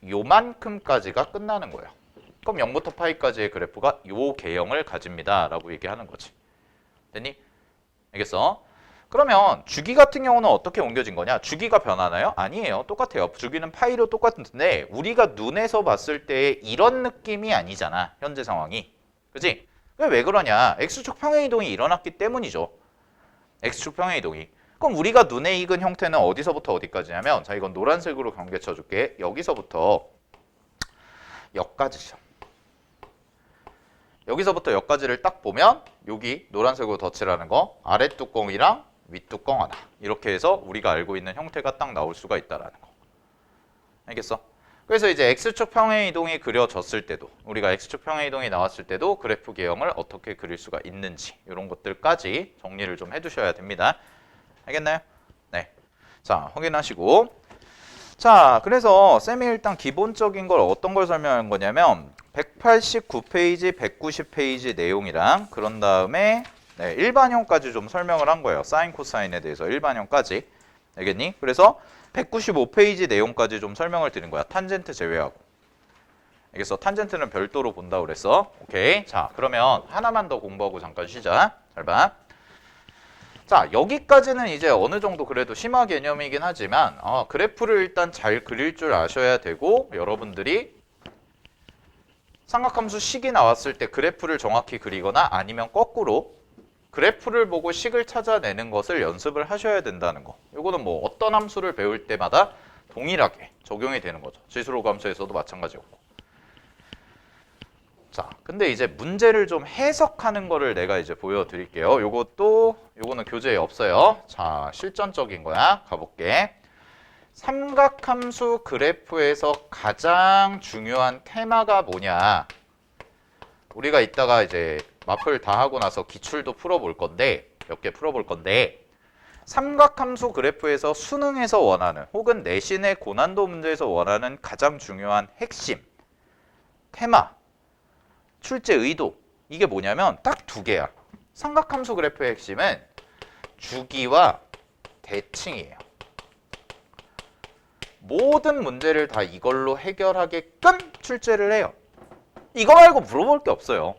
요만큼까지가 끝나는 거예요. 그럼 0부터 파이까지의 그래프가 요 개형을 가집니다 라고 얘기하는 거지. 됐니? 알겠어? 그러면 주기 같은 경우는 어떻게 옮겨진 거냐? 주기가 변하나요? 아니에요. 똑같아요. 주기는 파이로 똑같은데 우리가 눈에서 봤을 때 이런 느낌이 아니잖아. 현재 상황이. 그지? 왜 그러냐? X축 평행이동이 일어났기 때문이죠. X축 평행이동이. 그럼 우리가 눈에 익은 형태는 어디서부터 어디까지냐면, 자, 이건 노란색으로 경계 쳐줄게. 여기서부터 여기까지죠. 여기서부터 여기까지를 딱 보면 여기 노란색으로 덧칠하는 거 아래 뚜껑이랑 윗 뚜껑 하나, 이렇게 해서 우리가 알고 있는 형태가 딱 나올 수가 있다라는 거. 알겠어? 그래서 이제 X축 평행이동이 그려졌을 때도, 우리가 X축 평행이동이 나왔을 때도 그래프 개형을 어떻게 그릴 수가 있는지 이런 것들까지 정리를 좀 해두셔야 됩니다. 알겠나요? 네. 자, 확인하시고. 자, 그래서 쌤이 일단 기본적인 걸 어떤 걸 설명한 거냐면 189페이지, 190페이지 내용이랑 그런 다음에 네, 일반형까지 좀 설명을 한 거예요. 사인, 코사인에 대해서 일반형까지. 알겠니? 그래서 195페이지 내용까지 좀 설명을 드린 거야. 탄젠트 제외하고. 알겠어? 탄젠트는 별도로 본다고 그랬어. 오케이. 자, 그러면 하나만 더 공부하고 잠깐 쉬자. 잘 봐. 자, 여기까지는 이제 어느 정도 그래도 심화 개념이긴 하지만 그래프를 일단 잘 그릴 줄 아셔야 되고, 여러분들이 삼각함수 식이 나왔을 때 그래프를 정확히 그리거나 아니면 거꾸로 그래프를 보고 식을 찾아내는 것을 연습을 하셔야 된다는 거. 이거는 뭐 어떤 함수를 배울 때마다 동일하게 적용이 되는 거죠. 지수로 함수에서도 마찬가지였고. 자, 근데 이제 문제를 좀 해석하는 거를 내가 이제 보여드릴게요. 요거는 교재에 없어요. 자, 실전적인 거야. 가볼게. 삼각함수 그래프에서 가장 중요한 테마가 뭐냐? 우리가 이따가 이제 마플 다 하고 나서 기출도 풀어볼 건데, 몇 개 풀어볼 건데, 삼각함수 그래프에서 수능에서 원하는 혹은 내신의 고난도 문제에서 원하는 가장 중요한 핵심, 테마, 출제 의도, 이게 뭐냐면 딱 두 개야. 삼각함수 그래프의 핵심은 주기와 대칭이에요. 모든 문제를 다 이걸로 해결하게끔 출제를 해요. 이거 말고 물어볼 게 없어요.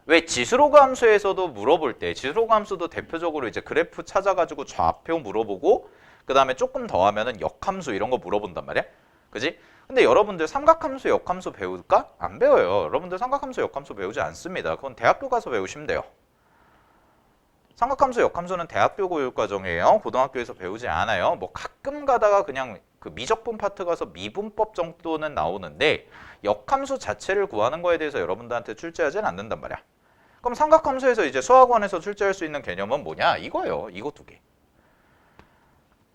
왜 지수로그 함수에서도 물어볼 때, 지수로그 함수도 대표적으로 이제 그래프 찾아가지고 좌표 물어보고 그 다음에 조금 더 하면은 역함수 이런 거 물어본단 말이야. 그지? 근데 여러분들 삼각함수, 역함수 배울까? 안 배워요. 여러분들 삼각함수, 역함수 배우지 않습니다. 그건 대학교 가서 배우시면 돼요. 삼각함수, 역함수는 대학교 교육과정이에요. 고등학교에서 배우지 않아요. 뭐 가끔 가다가 그냥 그 미적분 파트 가서 미분법 정도는 나오는데 역함수 자체를 구하는 거에 대해서 여러분들한테 출제하지는 않는단 말이야. 그럼 삼각함수에서 이제 수학원에서 출제할 수 있는 개념은 뭐냐? 이거예요. 이거 두 개.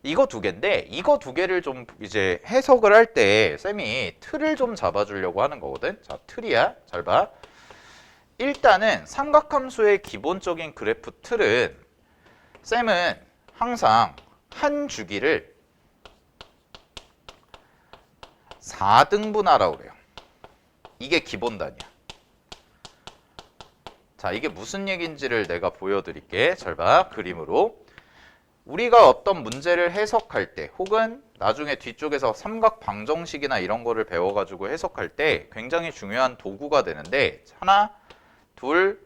이거 두 개인데 이거 두 개를 좀 이제 해석을 할 때 쌤이 틀을 좀 잡아주려고 하는 거거든. 자, 틀이야. 잘 봐. 일단은 삼각함수의 기본적인 그래프 틀은 쌤은 항상 한 주기를 4등분하라고 그래요. 이게 기본 단위야. 자, 이게 무슨 얘기인지를 내가 보여드릴게. 잘 봐. 그림으로. 우리가 어떤 문제를 해석할 때 혹은 나중에 뒤쪽에서 삼각 방정식이나 이런 거를 배워가지고 해석할 때 굉장히 중요한 도구가 되는데 하나, 둘,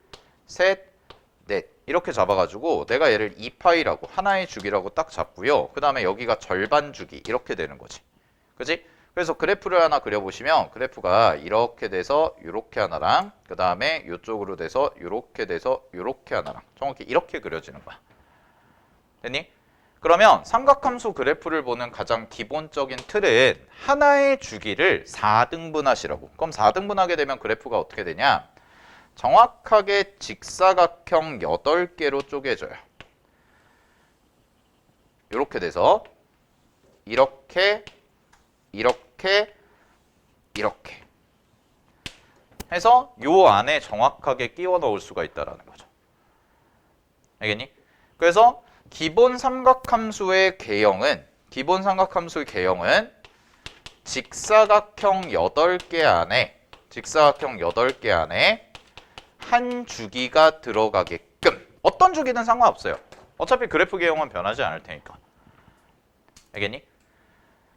셋, 넷 이렇게 잡아가지고 내가 얘를 2파이라고 하나의 주기라고 딱 잡고요. 그 다음에 여기가 절반 주기 이렇게 되는 거지. 그지? 그래서 그래프를 하나 그려보시면 그래프가 이렇게 돼서 이렇게 하나랑 그 다음에 이쪽으로 돼서 이렇게 하나랑 정확히 이렇게 그려지는 거야. 됐니? 그러면 삼각함수 그래프를 보는 가장 기본적인 틀은 하나의 주기를 4등분하시라고. 그럼 4등분하게 되면 그래프가 어떻게 되냐? 정확하게 직사각형 8개로 쪼개져요. 이렇게 돼서 이렇게 해서 요 안에 정확하게 끼워 넣을 수가 있다는 거죠. 알겠니? 그래서 기본 삼각함수의 개형은 직사각형 8개 안에 한 주기가 들어가게끔, 어떤 주기든 상관없어요. 어차피 그래프 개형은 변하지 않을 테니까. 알겠니?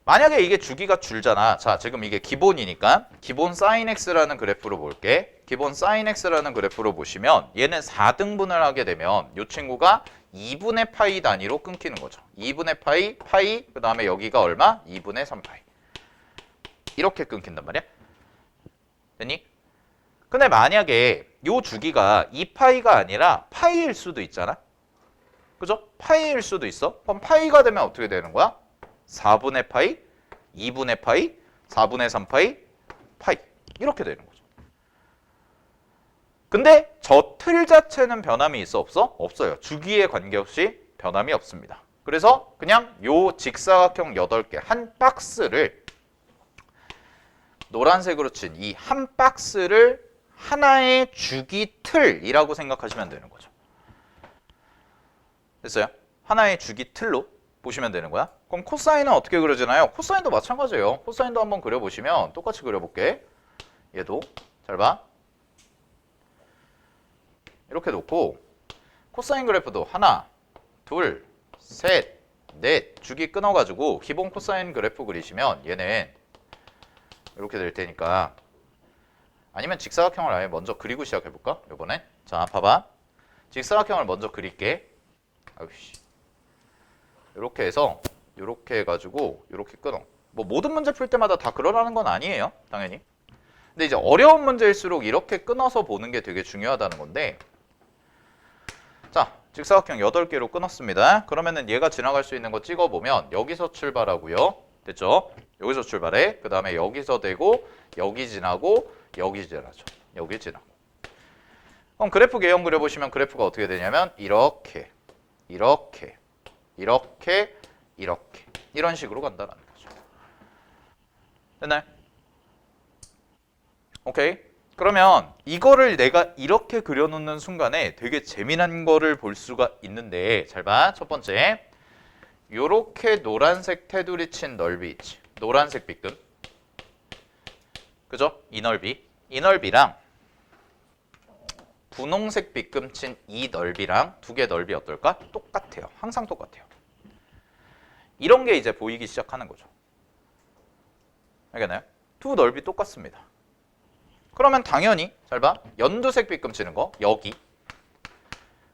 만약에 이게 주기가 줄잖아. 자, 지금 이게 기본이니까 기본 sin x라는 그래프로 볼게. 기본 sin x라는 그래프로 보시면 얘는 4등분을 하게 되면 이 친구가 2분의 파이 단위로 끊기는 거죠. 2분의 파이, 파이, 그 다음에 여기가 얼마? 2분의 3파이. 이렇게 끊긴단 말이야. 됐니? 근데 만약에 이 주기가 2파이가 아니라 파이일 수도 있잖아. 그죠? 파이일 수도 있어. 그럼 파이가 되면 어떻게 되는 거야? 4분의 파이, 2분의 파이, 4분의 3파이, 파이. 이렇게 되는 거죠. 근데 저 틀 자체는 변함이 있어? 없어? 없어요. 주기에 관계없이 변함이 없습니다. 그래서 그냥 요 직사각형 8개 한 박스를 노란색으로 친 이 한 박스를 하나의 주기 틀이라고 생각하시면 되는 거죠. 됐어요? 하나의 주기 틀로 보시면 되는 거야. 그럼 코사인은 어떻게 그려지나요? 코사인도 마찬가지예요. 코사인도 한번 그려보시면 똑같이 그려볼게. 얘도 잘 봐. 이렇게 놓고 코사인 그래프도 하나, 둘, 셋, 넷 주기 끊어가지고 기본 코사인 그래프 그리시면 얘는 이렇게 될 테니까 아니면 직사각형을 아예 먼저 그리고 시작해볼까? 이번엔 자 봐봐. 직사각형을 먼저 그릴게. 아이씨. 이렇게 해서 이렇게 해가지고 이렇게 끊어. 뭐 모든 문제 풀 때마다 다 그러라는 건 아니에요. 당연히. 근데 이제 어려운 문제일수록 이렇게 끊어서 보는 게 되게 중요하다는 건데 자 직사각형 8개로 끊었습니다. 그러면은 얘가 지나갈 수 있는 거 찍어보면 여기서 출발하고요. 됐죠? 여기서 출발해. 그 다음에 여기서 되고 여기 지나고 여기 지나죠. 여기 지나고. 그럼 그래프 개형 그려보시면 그래프가 어떻게 되냐면 이렇게 이렇게 이렇게 이렇게 이런 식으로 간다는 거죠. 됐나요? 오케이. 그러면 이거를 내가 이렇게 그려놓는 순간에 되게 재미난 거를 볼 수가 있는데 잘 봐. 첫 번째 요렇게 노란색 테두리 친 넓이 있지. 노란색 빗금. 그죠? 이 넓이. 이 넓이랑 분홍색 빗금 친 이 넓이랑 두 개 넓이 어떨까? 똑같아요. 항상 똑같아요. 이런 게 이제 보이기 시작하는 거죠. 알겠나요? 두 넓이 똑같습니다. 그러면 당연히 잘 봐. 연두색 빗금 치는 거 여기.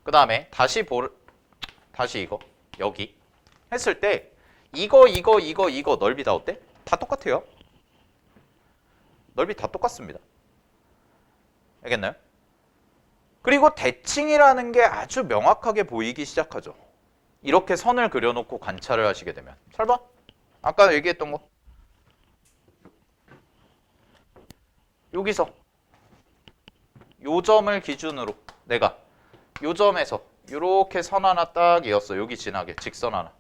그 다음에 다시 이거 여기 했을 때 이거 넓이 다 어때? 다 똑같아요. 넓이 다 똑같습니다. 알겠나요? 그리고 대칭이라는 게 아주 명확하게 보이기 시작하죠. 이렇게 선을 그려놓고 관찰을 하시게 되면. 잘 봐. 아까 얘기했던 거. 여기서 요 점을 기준으로 내가 요 점에서 이렇게 선 하나 딱 이었어. 여기 지나게 직선 하나.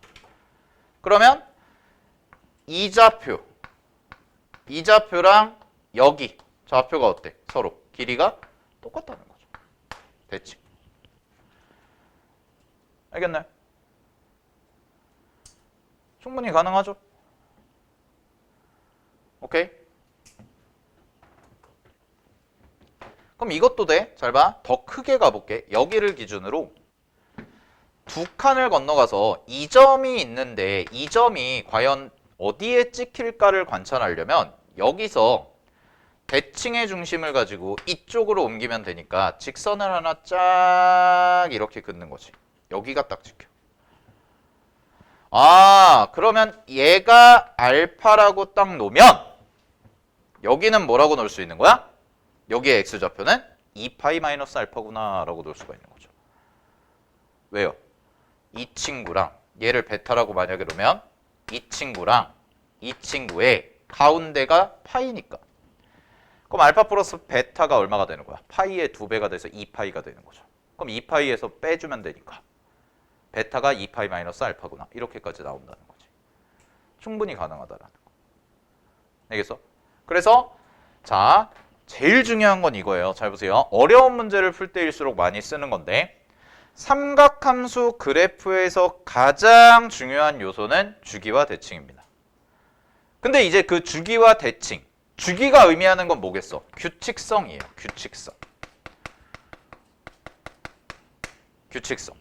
그러면 이좌표랑 여기 좌표가 어때? 서로 길이가 똑같다는 거죠. 대칭. 알겠나요? 충분히 가능하죠? 오케이? 그럼 이것도 돼. 잘 봐. 더 크게 가볼게. 여기를 기준으로 두 칸을 건너가서 이 점이 있는데 이 점이 과연 어디에 찍힐까를 관찰하려면 여기서 대칭의 중심을 가지고 이쪽으로 옮기면 되니까 직선을 하나 쫙 이렇게 긋는 거지. 여기가 딱 찍혀. 아, 그러면 얘가 알파라고 딱 놓으면 여기는 뭐라고 놓을 수 있는 거야? 여기의 x좌표는 2파이 마이너스 알파구나 라고 놓을 수가 있는 거죠. 왜요? 이 친구랑 얘를 베타라고 만약에 놓으면 이 친구랑 이 친구의 가운데가 파이니까 그럼 알파 플러스 베타가 얼마가 되는 거야? 파이의 2배가 돼서 2파이가 되는 거죠. 그럼 2파이에서 빼주면 되니까 베타가 2파이 마이너스 알파구나 이렇게까지 나온다는 거지. 충분히 가능하다라는 거. 알겠어? 그래서 자 제일 중요한 건 이거예요. 잘 보세요. 어려운 문제를 풀 때일수록 많이 쓰는 건데 삼각함수 그래프에서 가장 중요한 요소는 주기와 대칭입니다. 근데 이제 그 주기와 대칭 주기가 의미하는 건 뭐겠어? 규칙성이에요. 규칙성. 규칙성.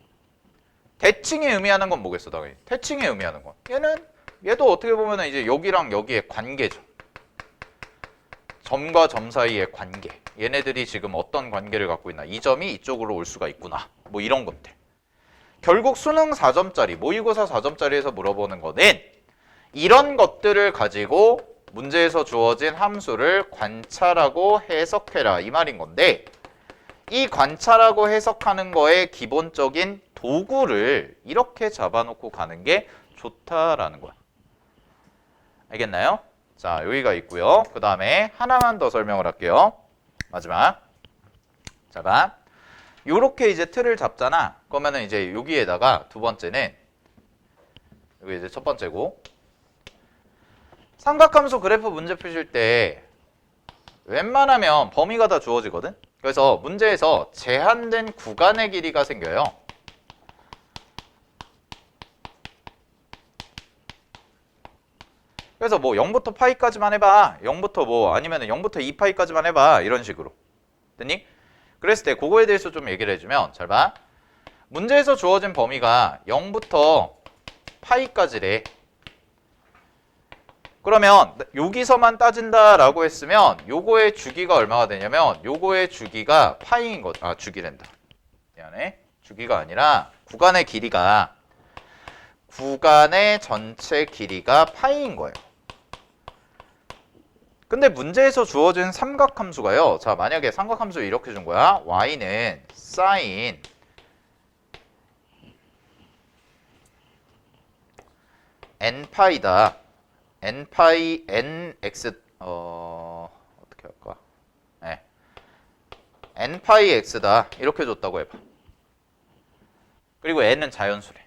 대칭이 의미하는 건 뭐겠어? 당연히. 대칭이 의미하는 건 얘는 얘도 어떻게 보면 이제 여기랑 여기의 관계죠. 점과 점 사이의 관계. 얘네들이 지금 어떤 관계를 갖고 있나. 이 점이 이쪽으로 올 수가 있구나. 뭐 이런 것들. 결국 수능 4점짜리, 모의고사 4점짜리에서 물어보는 거는 이런 것들을 가지고 문제에서 주어진 함수를 관찰하고 해석해라 이 말인 건데, 이 관찰하고 해석하는 거의 기본적인 도구를 이렇게 잡아놓고 가는 게 좋다라는 거야. 알겠나요? 자, 여기가 있고요. 그 다음에 하나만 더 설명을 할게요. 마지막. 자, 봐. 요렇게 이제 틀을 잡잖아. 그러면은 이제 여기에다가 두 번째는, 여기 이제 첫 번째고, 삼각함수 그래프 문제 푸실 때 웬만하면 범위가 다 주어지거든. 그래서 문제에서 제한된 구간의 길이가 생겨요. 그래서 뭐 0부터 파이까지만 해봐. 0부터 뭐 아니면 0부터 2파이까지만 해봐. 이런 식으로. 됐니? 그랬을 때 그거에 대해서 좀 얘기를 해주면, 잘 봐. 문제에서 주어진 범위가 0부터 파이까지래. 그러면 여기서만 따진다라고 했으면 요거의 주기가 얼마가 되냐면 요거의 주기가 파이인 거. 아, 주기랜다. 미안해. 주기가 아니라 구간의 길이가, 구간의 전체 길이가 파이인 거예요. 근데 문제에서 주어진 삼각함수가요. 자, 만약에 삼각함수 이렇게 준 거야. y는 sin n파이다. n파이 nx 어떻게 할까? 네. n파이 x다. 이렇게 줬다고 해봐. 그리고 n은 자연수래.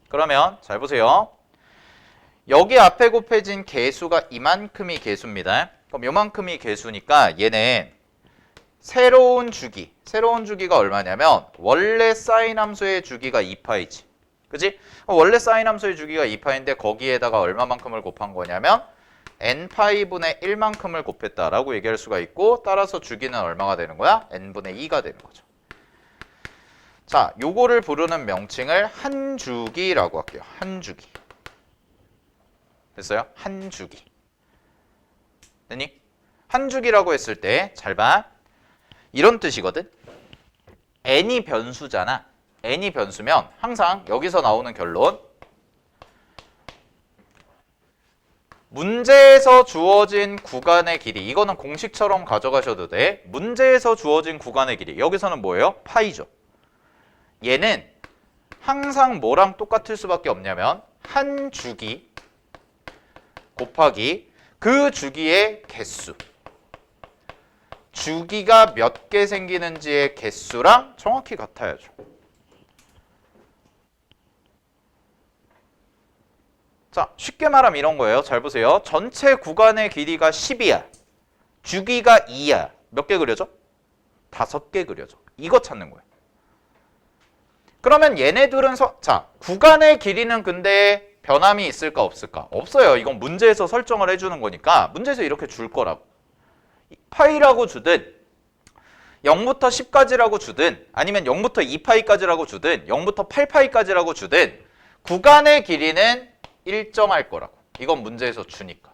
그러면 잘 보세요. 여기 앞에 곱해진 개수가 이만큼이 개수입니다. 그럼 요만큼이 개수니까 얘는 새로운 주기가 얼마냐면 원래 사인 함수의 주기가 2파이지. 그지? 원래 사인 함수의 주기가 2파인데 거기에다가 얼마만큼을 곱한 거냐면 n파이분의 1만큼을 곱했다라고 얘기할 수가 있고, 따라서 주기는 얼마가 되는 거야? n분의 2가 되는 거죠. 자, 요거를 부르는 명칭을 한 주기라고 할게요. 한 주기. 됐어요? 한 주기. 됐니? 한 주기라고 했을 때 잘 봐. 이런 뜻이거든. n이 변수잖아. n이 변수면 항상 여기서 나오는 결론, 문제에서 주어진 구간의 길이, 이거는 공식처럼 가져가셔도 돼. 문제에서 주어진 구간의 길이, 여기서는 뭐예요? 파이죠. 얘는 항상 뭐랑 똑같을 수밖에 없냐면 한 주기 곱하기 그 주기의 개수. 주기가 몇 개 생기는지의 개수랑 정확히 같아야죠. 자, 쉽게 말하면 이런 거예요. 잘 보세요. 전체 구간의 길이가 10이야. 주기가 2야. 몇 개 그려져? 5개 그려져. 이거 찾는 거예요. 그러면 얘네들은 자, 구간의 길이는 근데 변함이 있을까 없을까? 없어요. 이건 문제에서 설정을 해주는 거니까 문제에서 이렇게 줄 거라고. 파이라고 주든 0부터 10까지라고 주든 아니면 0부터 2파이까지라고 주든 0부터 8파이까지라고 주든 구간의 길이는 일정할 거라고. 이건 문제에서 주니까.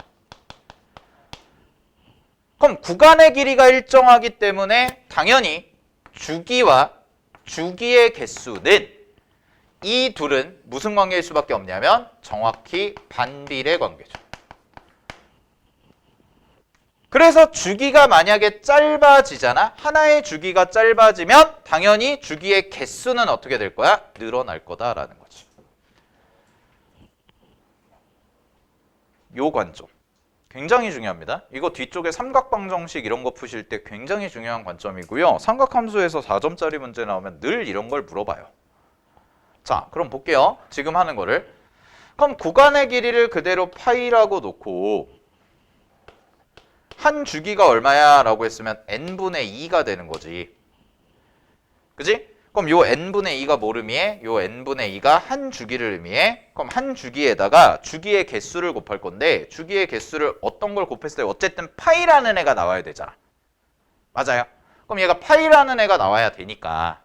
그럼 구간의 길이가 일정하기 때문에 당연히 주기와 주기의 개수는, 이 둘은 무슨 관계일 수밖에 없냐면 정확히 반비례 관계죠. 그래서 주기가 만약에 짧아지잖아. 하나의 주기가 짧아지면 당연히 주기의 개수는 어떻게 될 거야? 늘어날 거다라는 거지. 요 관점 굉장히 중요합니다. 이거 뒤쪽에 삼각방정식 이런 거 푸실 때 굉장히 중요한 관점이고요. 삼각함수에서 4점짜리 문제 나오면 늘 이런 걸 물어봐요. 자, 그럼 볼게요. 지금 하는 거를. 그럼 구간의 길이를 그대로 파이라고 놓고 한 주기가 얼마야? 라고 했으면 n분의 2가 되는 거지. 그지? 그럼 요 n분의 2가 뭘 의미해? 요 n분의 2가 한 주기를 의미해. 그럼 한 주기에다가 주기의 개수를 곱할 건데, 주기의 개수를 어떤 걸 곱했을 때 어쨌든 파이라는 애가 나와야 되잖아. 맞아요? 그럼 얘가 파이라는 애가 나와야 되니까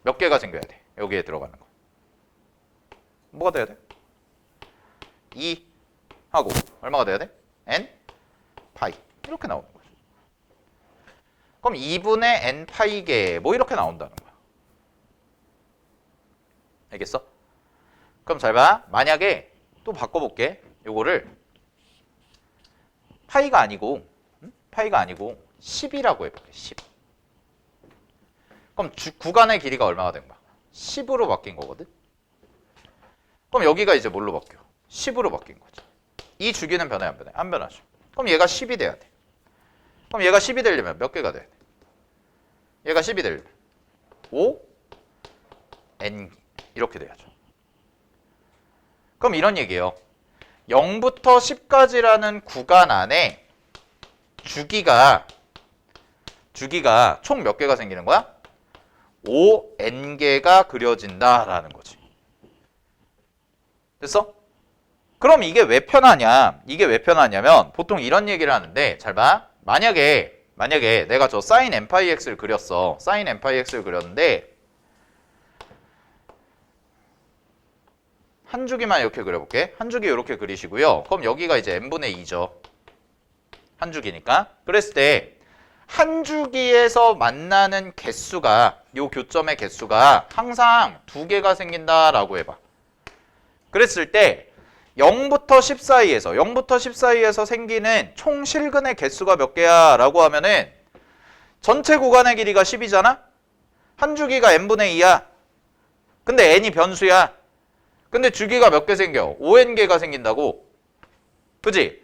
몇 개가 생겨야 돼? 여기에 들어가는 거. 뭐가 돼야 돼? 2 하고 얼마가 돼야 돼? n 파이 이렇게 나오는 거죠. 그럼 2분의 n 파이개 뭐 이렇게 나온다는 거야. 알겠어? 그럼 잘 봐. 만약에 또 바꿔볼게. 요거를 파이가 아니고 10이라고 해볼게. 10. 그럼 구간의 길이가 얼마가 된 거야? 10으로 바뀐 거거든. 그럼 여기가 이제 뭘로 바뀌어? 10으로 바뀐 거지. 이 주기는 변해 안 변해? 안 변하죠. 그럼 얘가 10이 돼야 돼. 그럼 얘가 10이 되려면 몇 개가 돼야 돼? 얘가 10이 되려면 5 n 이렇게 돼야죠. 그럼 이런 얘기예요. 0부터 10까지라는 구간 안에 주기가 총 몇 개가 생기는 거야? 5n개가 그려진다라는 거지. 됐어? 그럼 이게 왜 편하냐면 보통 이런 얘기를 하는데 잘 봐. 만약에 내가 저 sin nπx를 그렸어. sin nπx를 그렸는데 한 주기만 이렇게 그려볼게. 한 주기 이렇게 그리시고요. 그럼 여기가 이제 n분의 2죠. 한 주기니까. 그랬을 때 한 주기에서 만나는 개수가 요 교점의 개수가 항상 2개가 생긴다라고 해봐. 그랬을 때 0부터 10 사이에서 생기는 총 실근의 개수가 몇 개야? 라고 하면은 전체 구간의 길이가 10이잖아? 한 주기가 n분의 2야. 근데 n이 변수야. 근데 주기가 몇 개 생겨? 5n개가 생긴다고. 그지?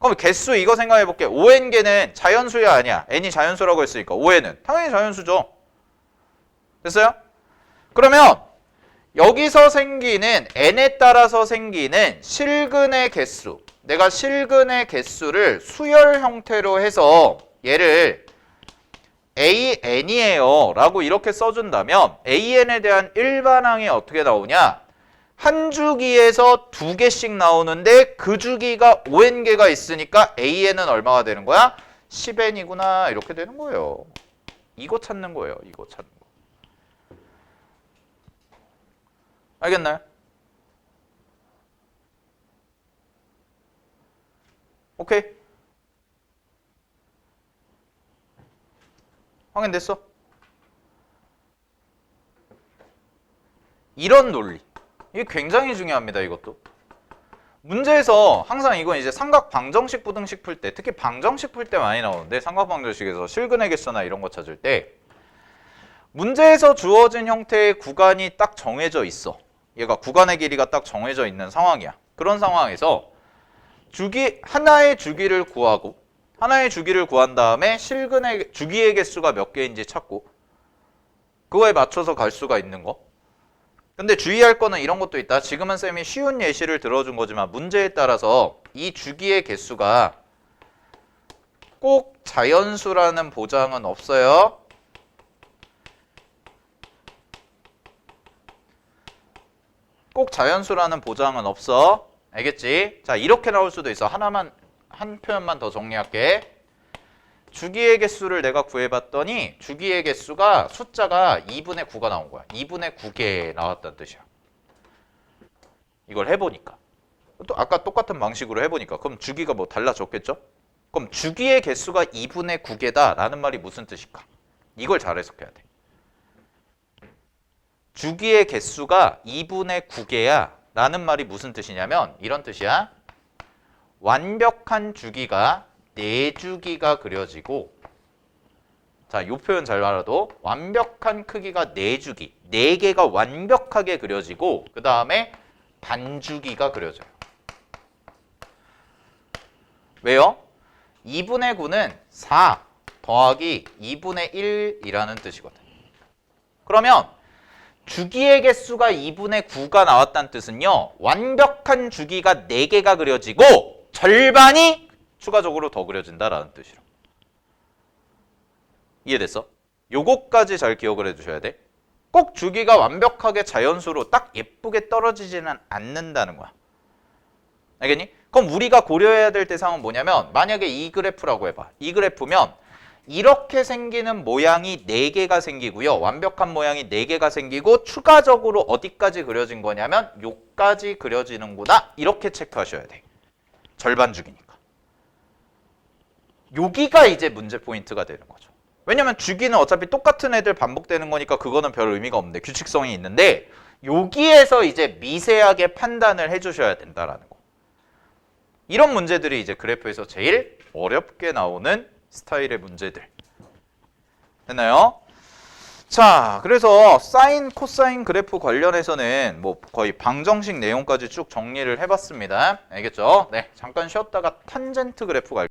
그럼 개수 이거 생각해볼게. 5n개는 자연수야 아니야? n이 자연수라고 했으니까 5n은 당연히 자연수죠. 됐어요? 그러면 여기서 생기는 n에 따라서 생기는 실근의 개수, 내가 실근의 개수를 수열 형태로 해서 얘를 an이에요 라고 이렇게 써준다면 an에 대한 일반항이 어떻게 나오냐? 한 주기에서 2개씩 나오는데 그 주기가 5n개가 있으니까 an은 얼마가 되는 거야? 10n이구나 이렇게 되는 거예요. 이거 찾는 거예요. 이거 찾는 거. 알겠나요? 오케이. 확인됐어? 이런 논리. 이게 굉장히 중요합니다. 이것도. 문제에서 항상 이건 이제 삼각 방정식 부등식 풀 때, 특히 방정식 풀 때 많이 나오는데 삼각 방정식에서 실근의 개수나 이런 거 찾을 때 문제에서 주어진 형태의 구간이 딱 정해져 있어. 얘가 구간의 길이가 딱 정해져 있는 상황이야. 그런 상황에서 하나의 주기를 구한 다음에 실근의 주기의 개수가 몇 개인지 찾고 그거에 맞춰서 갈 수가 있는 거. 근데 주의할 거는 이런 것도 있다. 지금은 쌤이 쉬운 예시를 들어준 거지만 문제에 따라서 이 주기의 개수가 꼭 자연수라는 보장은 없어요. 꼭 자연수라는 보장은 없어. 알겠지? 자, 이렇게 나올 수도 있어. 한 표현만 더 정리할게. 주기의 개수를 내가 구해봤더니 주기의 개수가 숫자가 2분의 9가 나온 거야. 2분의 9개 나왔다는 뜻이야. 이걸 해보니까. 또 아까 똑같은 방식으로 해보니까. 그럼 주기가 뭐 달라졌겠죠? 그럼 주기의 개수가 2분의 9개다 라는 말이 무슨 뜻일까? 이걸 잘 해석해야 돼. 주기의 개수가 2분의 9개야 라는 말이 무슨 뜻이냐면 이런 뜻이야. 완벽한 주기가 4주기가 그려지고, 자, 이 표현 잘 알아도 완벽한 크기가 4주기, 4개가 완벽하게 그려지고 그 다음에 반주기가 그려져요. 왜요? 2분의 9는 4 더하기 2분의 1이라는 뜻이거든. 그러면 주기의 개수가 2분의 9가 나왔다는 뜻은요. 완벽한 주기가 4개가 그려지고 절반이 추가적으로 더 그려진다라는 뜻이로. 이해됐어? 요거까지 잘 기억을 해주셔야 돼. 꼭 주기가 완벽하게 자연수로 딱 예쁘게 떨어지지는 않는다는 거야. 알겠니? 그럼 우리가 고려해야 될 대상은 뭐냐면 만약에 이 그래프라고 해봐. 이 그래프면 이렇게 생기는 모양이 4개가 생기고요. 완벽한 모양이 4개가 생기고 추가적으로 어디까지 그려진 거냐면 요까지 그려지는구나. 이렇게 체크하셔야 돼. 절반 주기니까. 여기가 이제 문제 포인트가 되는 거죠. 왜냐면 주기는 어차피 똑같은 애들 반복되는 거니까 그거는 별 의미가 없는데 규칙성이 있는데 여기에서 이제 미세하게 판단을 해주셔야 된다라는 거. 이런 문제들이 이제 그래프에서 제일 어렵게 나오는 스타일의 문제들. 됐나요? 자, 그래서 사인, 코사인 그래프 관련해서는 뭐 거의 방정식 내용까지 쭉 정리를 해봤습니다. 알겠죠? 네, 잠깐 쉬었다가 탄젠트 그래프 갈게요.